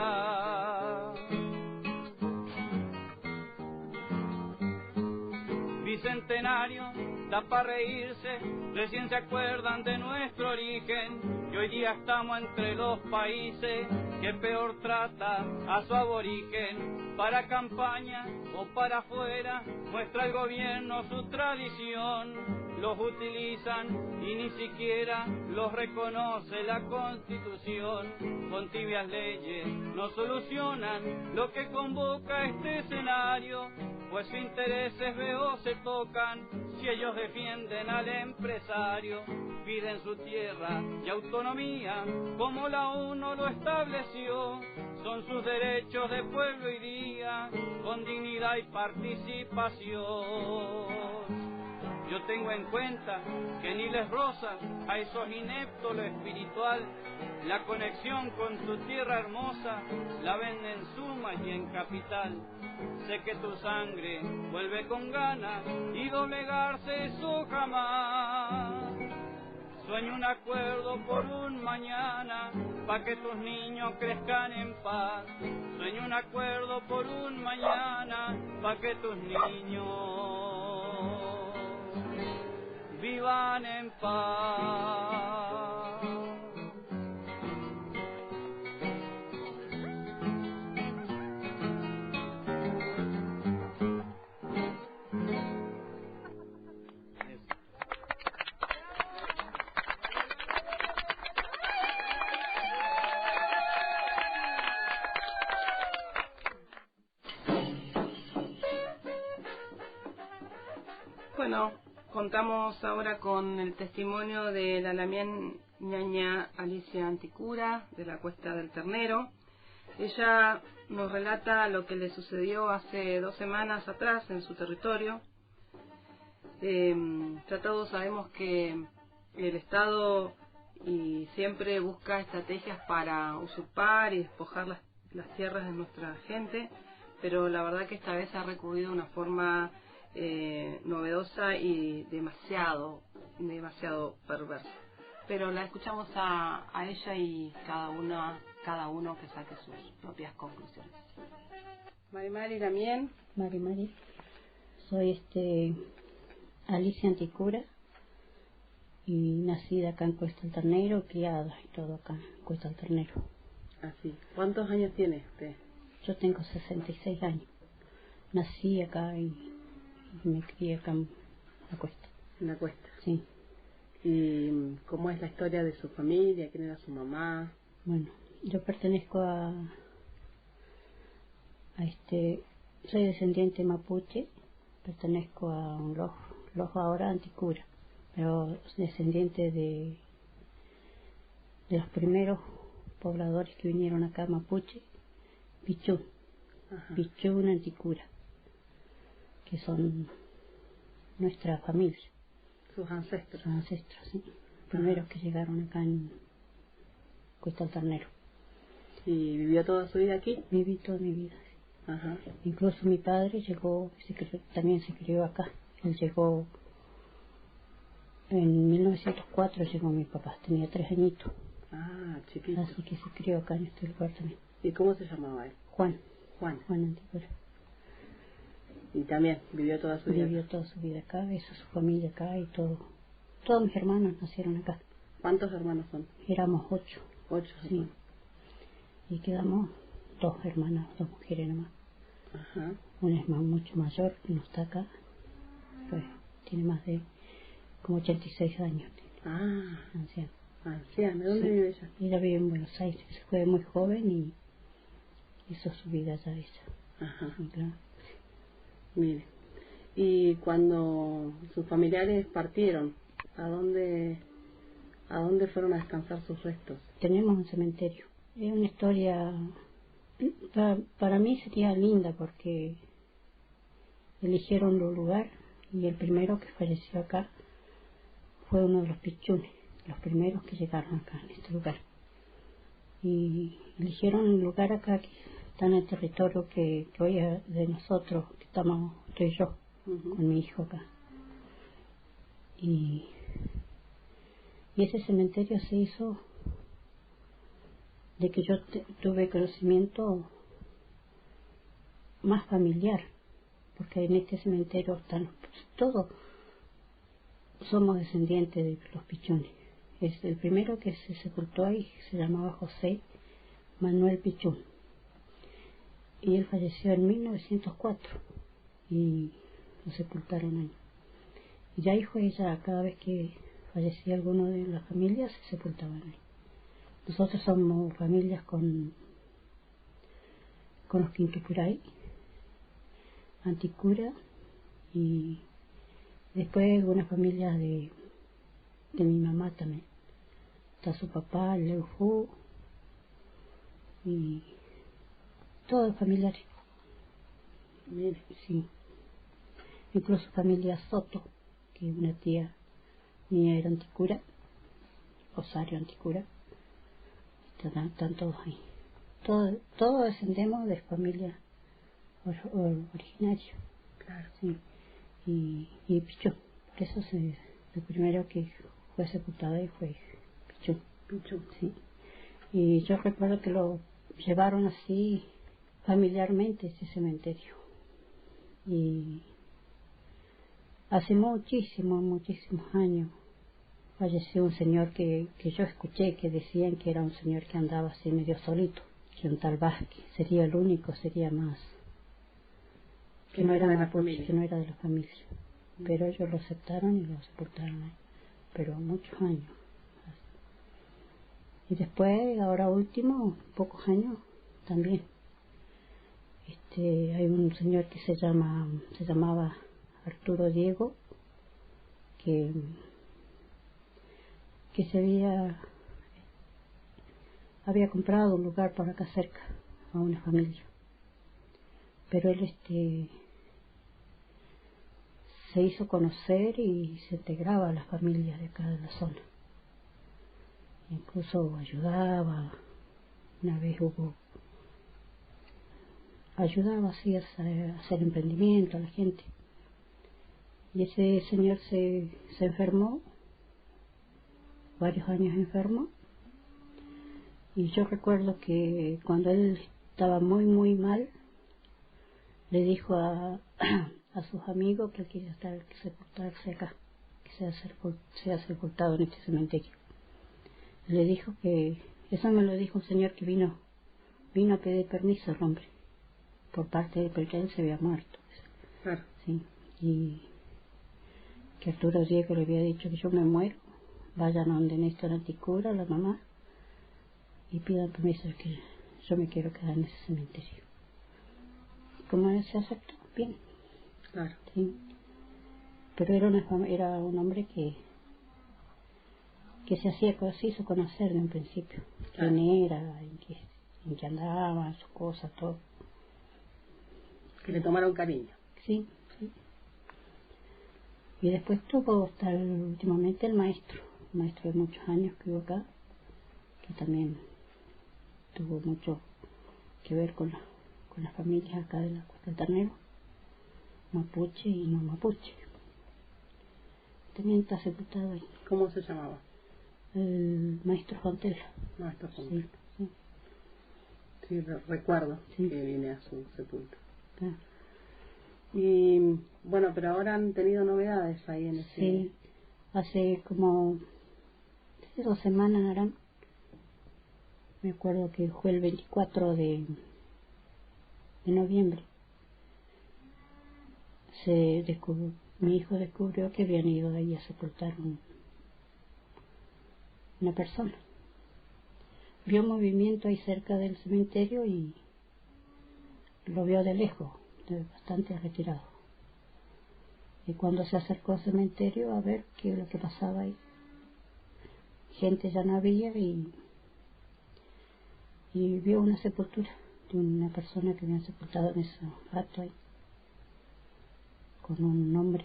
Bicentenario, da para reírse, recién se acuerdan de nuestro origen, y hoy día estamos entre los países que peor trata a su aborigen. Para campaña o para afuera muestra el gobierno su tradición, los utilizan y ni siquiera los reconoce la Constitución. Con tibias leyes no solucionan lo que convoca este escenario, pues sus intereses veo se tocan si ellos defienden al empresario. Piden su tierra y autonomía como la ONU lo estableció, son sus derechos de pueblo y día con dignidad y participación. Yo tengo en cuenta que ni les roza a esos ineptos lo espiritual, la conexión con tu tierra hermosa la ven en suma y en capital. Sé que tu sangre vuelve con ganas y doblegarse eso jamás. Sueño un acuerdo por un mañana, pa' que tus niños crezcan en paz. Sueño un acuerdo por un mañana, pa' que tus niños vivan en paz. Bueno, contamos ahora con el testimonio de la lamián ñaña Alicia Anticura, de la Cuesta del Ternero. Ella nos relata lo que le sucedió hace 2 semanas atrás en su territorio. Ya todos sabemos que el Estado y siempre busca estrategias para usurpar y despojar las tierras de nuestra gente, pero la verdad que esta vez ha recurrido de una forma novedosa y demasiado perversa. Pero la escuchamos a ella y cada uno que saque sus propias conclusiones. Marimari Lamien. Marimari, soy Alicia Anticura y nacida acá en Cuesta del Ternero, criada y todo acá en Cuesta del Ternero. Así. ¿Cuántos años tiene usted? Yo tengo 66 años. Nací acá y me crié acá en la Cuesta. ¿En la Cuesta? Sí. ¿Y cómo es la historia de su familia? ¿Quién era su mamá? Bueno, yo pertenezco soy descendiente mapuche, pertenezco a un lojo ahora Anticura, pero descendiente de los primeros pobladores que vinieron acá mapuche, Pichún, Pichún Anticura, que son nuestra familia. Sus ancestros. Sus ancestros, sí. Primeros que llegaron acá en Cuesta del Ternero. ¿Y vivió toda su vida aquí? Viví toda mi vida, sí. Ajá. Incluso mi padre también se crió acá. Él llegó en 1904, llegó mi papá, tenía 3 añitos. Ah, chiquito. Así que se crió acá en este lugar también. ¿Y cómo se llamaba él? Juan Anticura. ¿Y también vivió toda su vida? Vivió toda su vida acá, hizo su familia acá y todo. Todos mis hermanos nacieron acá. ¿Cuántos hermanos son? Éramos 8. 8, sí. Y quedamos 2 hermanas, 2 mujeres nomás. Ajá. Una es mucho mayor, que no está acá. Pues tiene más de como 86 años. Ah. Anciana. ¿De dónde vive ella? Ella vive en Buenos Aires. Fue muy joven y hizo su vida allá ella. Ajá. Sí, claro. Mire, y cuando sus familiares partieron, ¿a dónde fueron a descansar sus restos? Tenemos un cementerio. Es una historia, para mí sería linda porque eligieron un lugar y el primero que falleció acá fue uno de los pichunes, los primeros que llegaron acá en este lugar. y eligieron un lugar acá que está en el territorio que hoy es de nosotros, que estoy yo con mi hijo acá. Y ese cementerio se hizo de que yo tuve conocimiento más familiar, porque en este cementerio están todos, somos descendientes de los Pichones. Es el primero que se sepultó ahí, se llamaba José Manuel Pichón, y él falleció en 1904 y lo sepultaron ahí. Y ahí fue ya, cada vez que fallecía alguno de las familias se sepultaban ahí. Nosotros somos familias con los Quintupuray, Anticura, y después algunas familias de mi mamá también. Está su papá, Leufu, y todos familiares. Sí. Incluso familia Soto, que una tía mía era Anticura, Rosario Anticura. Están todos ahí. Todos descendemos de familia originaria. Claro. Sí. Y Pichón. Por eso el primero que fue sepultado ahí fue Pichón. Pichón. Sí. Y yo recuerdo que lo llevaron así familiarmente ese cementerio. Y hace muchísimos años falleció un señor que yo escuché que decían que era un señor que andaba así medio solito, que un tal Vázquez sería el único, sería más, que no era de la familia, que no era de la familia, pero ellos lo aceptaron y lo sepultaron ahí, pero muchos años. Y después, ahora último, pocos años también, hay un señor que se llamaba Arturo Diego, que se había comprado un lugar por acá cerca a una familia, pero él se hizo conocer y se integraba a las familias de acá de la zona, incluso ayudaba. Una vez ayudaba así a hacer emprendimiento a la gente, y ese señor se enfermó, varios años enfermo, y yo recuerdo que cuando él estaba muy mal, le dijo a sus amigos que él quería sepultarse acá, que sea sepultado en este cementerio. Le dijo que, eso me lo dijo un señor que vino a pedir permiso al hombre, por parte de él, porque él se había muerto. Claro. Sí, y que Arturo Diego le había dicho que yo me muero, vayan a donde Néstor Anticura, la mamá, y pidan permiso de que yo me quiero quedar en ese cementerio. Como él se aceptó, bien. Claro. Sí. Pero era un hombre que se hizo conocer de un principio. Claro. Quién era, en qué andaba, sus cosas, todo. Que le tomaron cariño. Sí. Y después tuvo hasta últimamente el maestro de muchos años que hubo acá, que también tuvo mucho que ver con las familias acá de la Cuesta del Ternero, mapuche y no mapuche. También está sepultado ahí. ¿Cómo se llamaba? El maestro Fontela. Maestro Fontela. Sí. Sí, recuerdo que vine a su sepulcro. Claro. Y bueno, pero ahora han tenido novedades ahí en ese... Sí, hace 2 semanas harán. Me acuerdo que fue el 24 de noviembre. Mi hijo descubrió que habían ido ahí a sepultar una persona. Vio movimiento ahí cerca del cementerio y lo vio de lejos, bastante retirado. Y cuando se acercó al cementerio a ver qué es lo que pasaba ahí, gente ya no había, y vio una sepultura de una persona que habían sepultado en ese rato ahí, con un nombre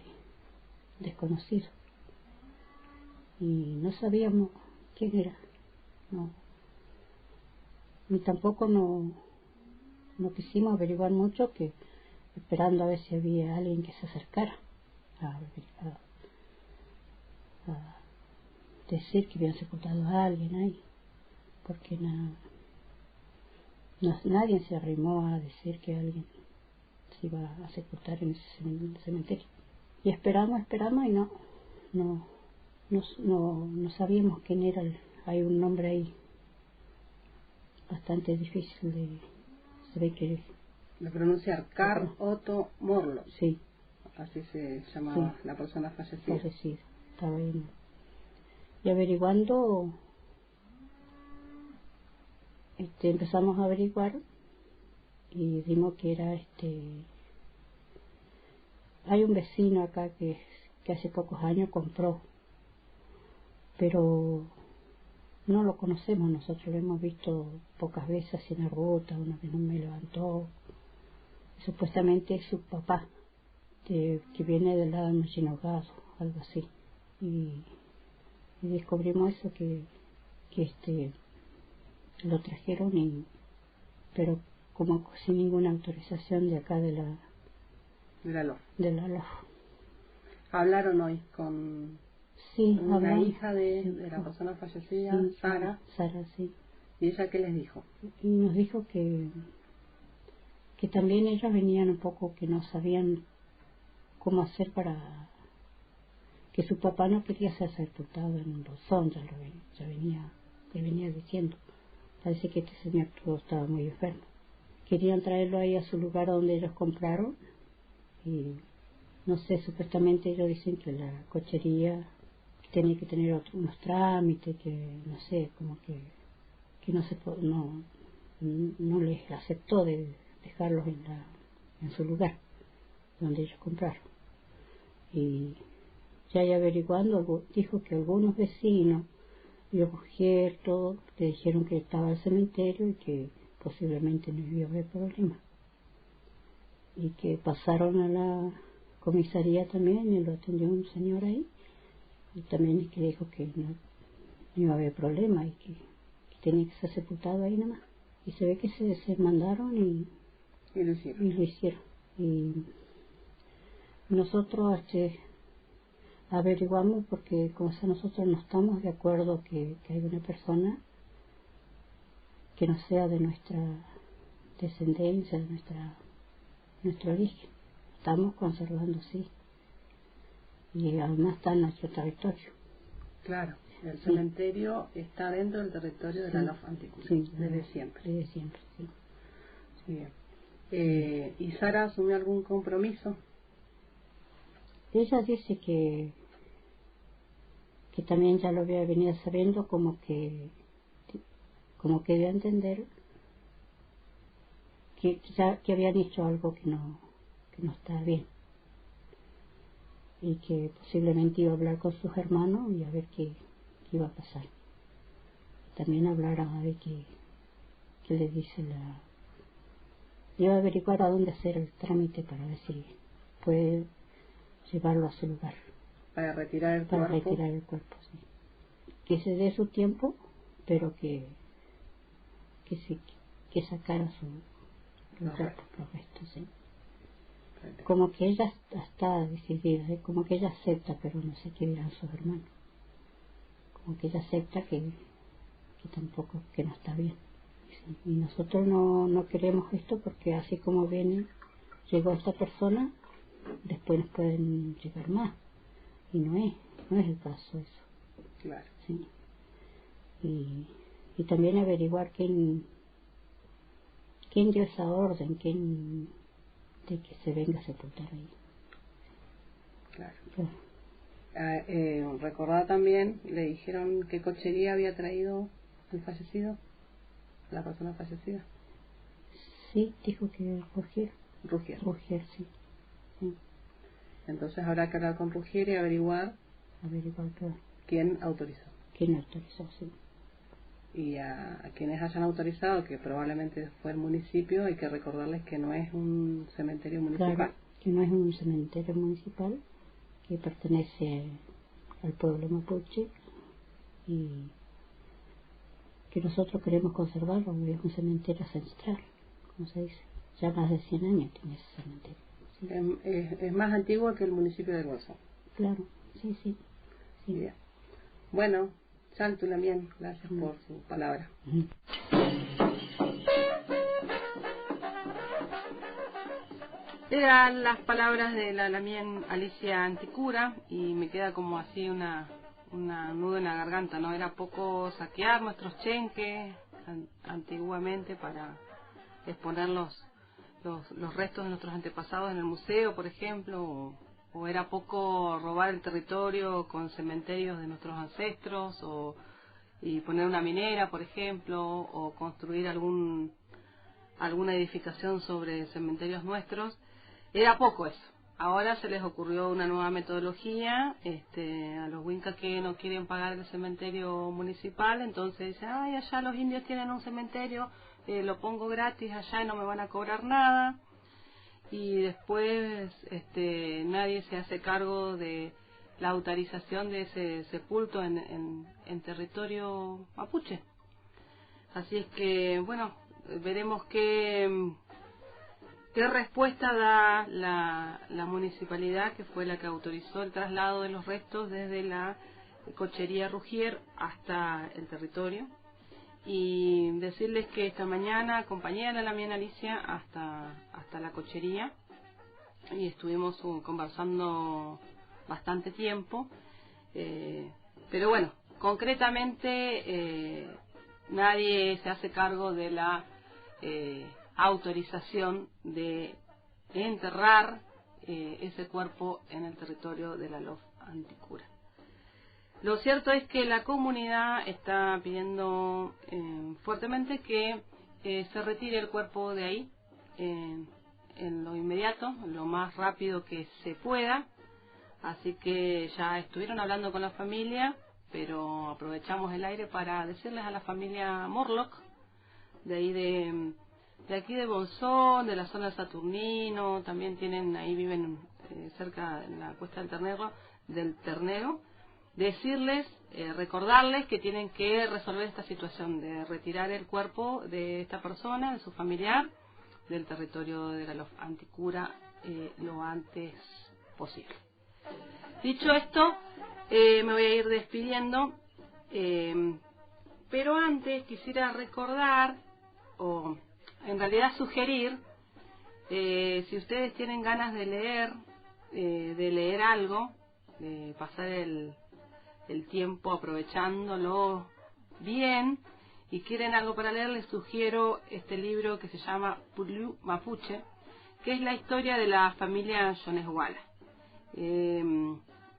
desconocido, y no sabíamos quién era. ni tampoco no quisimos averiguar mucho, que esperando a ver si había alguien que se acercara a decir que habían sepultado a alguien ahí, porque nadie se arrimó a decir que alguien se iba a sepultar en ese cementerio. Y esperamos y no sabíamos quién era. Hay un nombre ahí bastante difícil de pronunciar, Carl Otto Morlo. Sí. Así se llamaba, sí, la persona fallecida. Fallecida, estaba ahí. Y averiguando, empezamos a averiguar y dimos que era hay un vecino acá que hace pocos años compró, pero no lo conocemos, nosotros lo hemos visto pocas veces así en la ruta, una vez no me levantó. Supuestamente es su papá, que viene del lado de Machinogado, algo así. Y descubrimos eso, que lo trajeron, pero como sin ninguna autorización de acá de la LOF. ¿Hablaron hoy con la hija de la persona fallecida, sí, Sara? Sara, sí. ¿Y ella qué les dijo? Y nos dijo que también ellos venían un poco, que no sabían cómo hacer para que su papá no quería ser sepultado en un bolsón, ya venía diciendo. Parece que este señor estaba muy enfermo. Querían traerlo ahí a su lugar donde ellos compraron, y no sé, supuestamente ellos dicen que la cochería tenía que tener unos trámites, que no sé, como que no les aceptó de dejarlos en su lugar donde ellos compraron. Y ya averiguando, dijo que algunos vecinos vio mujer, todo, le dijeron que estaba al cementerio y que posiblemente no iba a haber problema, y que pasaron a la comisaría también y lo atendió un señor ahí, y también que dijo que no iba a haber problema y que tenía que ser sepultado ahí nada más. Y se ve que se mandaron y lo hicieron. Y nosotros averiguamos, porque como sea, nosotros no estamos de acuerdo que hay una persona que no sea de nuestra descendencia, de nuestro origen. Estamos conservando, sí, y además está en nuestro territorio. Claro, el cementerio está dentro del territorio de la LOF Anticucho, desde siempre. Desde siempre, sí. Bien. ¿Y Sara asumió algún compromiso? Ella dice que también ya lo había venido sabiendo, como que dio a entender que habían hecho algo que no estaba bien, y que posiblemente iba a hablar con sus hermanos y a ver qué iba a pasar. También hablar a ver qué le dice iba a averiguar a dónde hacer el trámite para ver si puede llevarlo a su lugar. Para retirar el cuerpo. Para retirar el cuerpo, sí. Que se dé su tiempo, pero que sacara los restos, sí. Como que ella está decidida, como que ella acepta, pero no sé qué dirán sus hermanos. Como que ella acepta que tampoco, que no está bien. Sí. Y nosotros no queremos esto, porque así como llegó esta persona, después nos pueden llegar más. Y no es el caso eso. Claro. Sí. Y también averiguar quién dio esa orden, de que se venga a sepultar ahí. Claro. Recordar también, le dijeron qué cochería había traído el fallecido, la persona fallecida. Sí, dijo que Rugier. Rugier, sí. Entonces habrá que hablar con Rugier y averiguar quién autorizó. Sí. Y a quienes hayan autorizado, que probablemente fue el municipio, hay que recordarles que no es un cementerio municipal. Claro, que no es un cementerio municipal, que pertenece al pueblo mapuche, y que nosotros queremos conservarlo, es un cementerio ancestral, como se dice. Ya más de 100 años tiene ese cementerio. Sí. Es más antiguo que el municipio de Bolsón. Claro, sí, sí. Bien. Bueno, Chantu Lamien, gracias por su palabra. Eran las palabras de la Lamien Alicia Anticura y me queda como así una nudo en la garganta, ¿no? Era poco saquear nuestros chenques antiguamente para exponer los restos de nuestros antepasados en el museo, por ejemplo, o era poco robar el territorio con cementerios de nuestros ancestros, y poner una minera, por ejemplo, o construir alguna edificación sobre cementerios nuestros. Era poco eso. Ahora se les ocurrió una nueva metodología, a los huincas que no quieren pagar el cementerio municipal, entonces dicen, ay, allá los indios tienen un cementerio, lo pongo gratis allá y no me van a cobrar nada, y después nadie se hace cargo de la autorización de ese sepulto en territorio mapuche. Así es que, bueno, veremos qué respuesta da la municipalidad, que fue la que autorizó el traslado de los restos desde la cochería Rugier hasta el territorio. Y decirles que esta mañana acompañé a la Lamien Alicia hasta la cochería y estuvimos conversando bastante tiempo, pero bueno, concretamente nadie se hace cargo de la autorización de enterrar ese cuerpo en el territorio de la LOF Anticura. Lo cierto es que la comunidad está pidiendo fuertemente que se retire el cuerpo de ahí en lo inmediato, lo más rápido que se pueda. Así que ya estuvieron hablando con la familia, pero aprovechamos el aire para decirles a la familia Morlock, de ahí de aquí de Bolsón, de la zona de Saturnino, también viven cerca de la Cuesta del Ternero, decirles, recordarles que tienen que resolver esta situación de retirar el cuerpo de esta persona, de su familiar, del territorio de la LOF Anticura lo antes posible. Dicho esto, me voy a ir despidiendo, pero antes quisiera recordar, o en realidad sugerir, si ustedes tienen ganas de leer algo, de pasar el tiempo aprovechándolo bien y quieren algo para leer, les sugiero este libro que se llama Purliu Mapuche, que es la historia de la familia Yones Huala.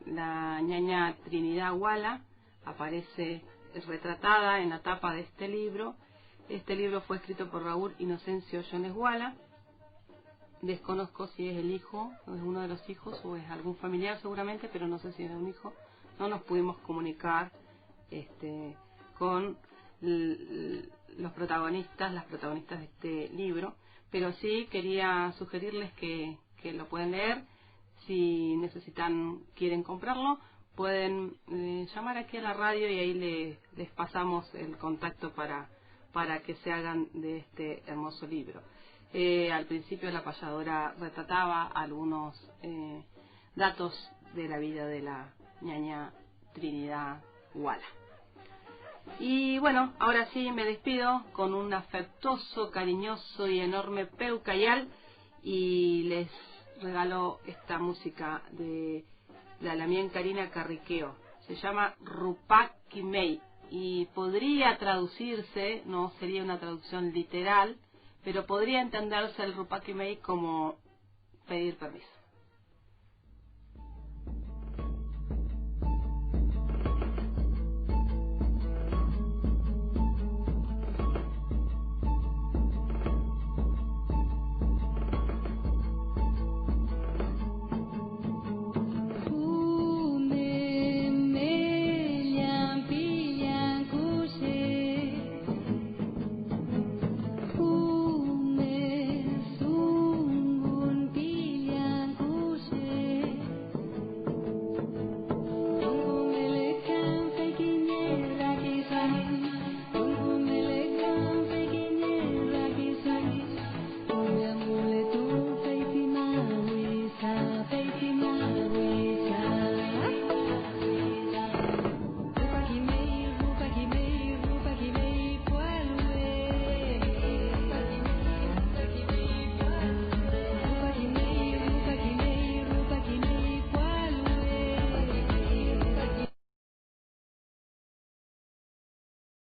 La ñaña Trinidad Huala aparece retratada en la tapa de este libro. Este libro fue escrito por Raúl Inocencio Yones Huala. Desconozco si es el hijo, o es uno de los hijos, o es algún familiar seguramente, pero no sé si era un hijo. No nos pudimos comunicar con las protagonistas de este libro, pero sí quería sugerirles que lo pueden leer. Si quieren comprarlo, pueden llamar aquí a la radio y ahí les pasamos el contacto para que se hagan de este hermoso libro. Al principio la payadora retrataba algunos datos de la vida de la ñaña Trinidad Huala. Y bueno, ahora sí me despido con un afectuoso, cariñoso y enorme peucayal, y les regalo esta música de la Lamien Karina Carriqueo. Se llama Rupakimei y podría traducirse, no sería una traducción literal, pero podría entenderse el Rupakimei como pedir permiso.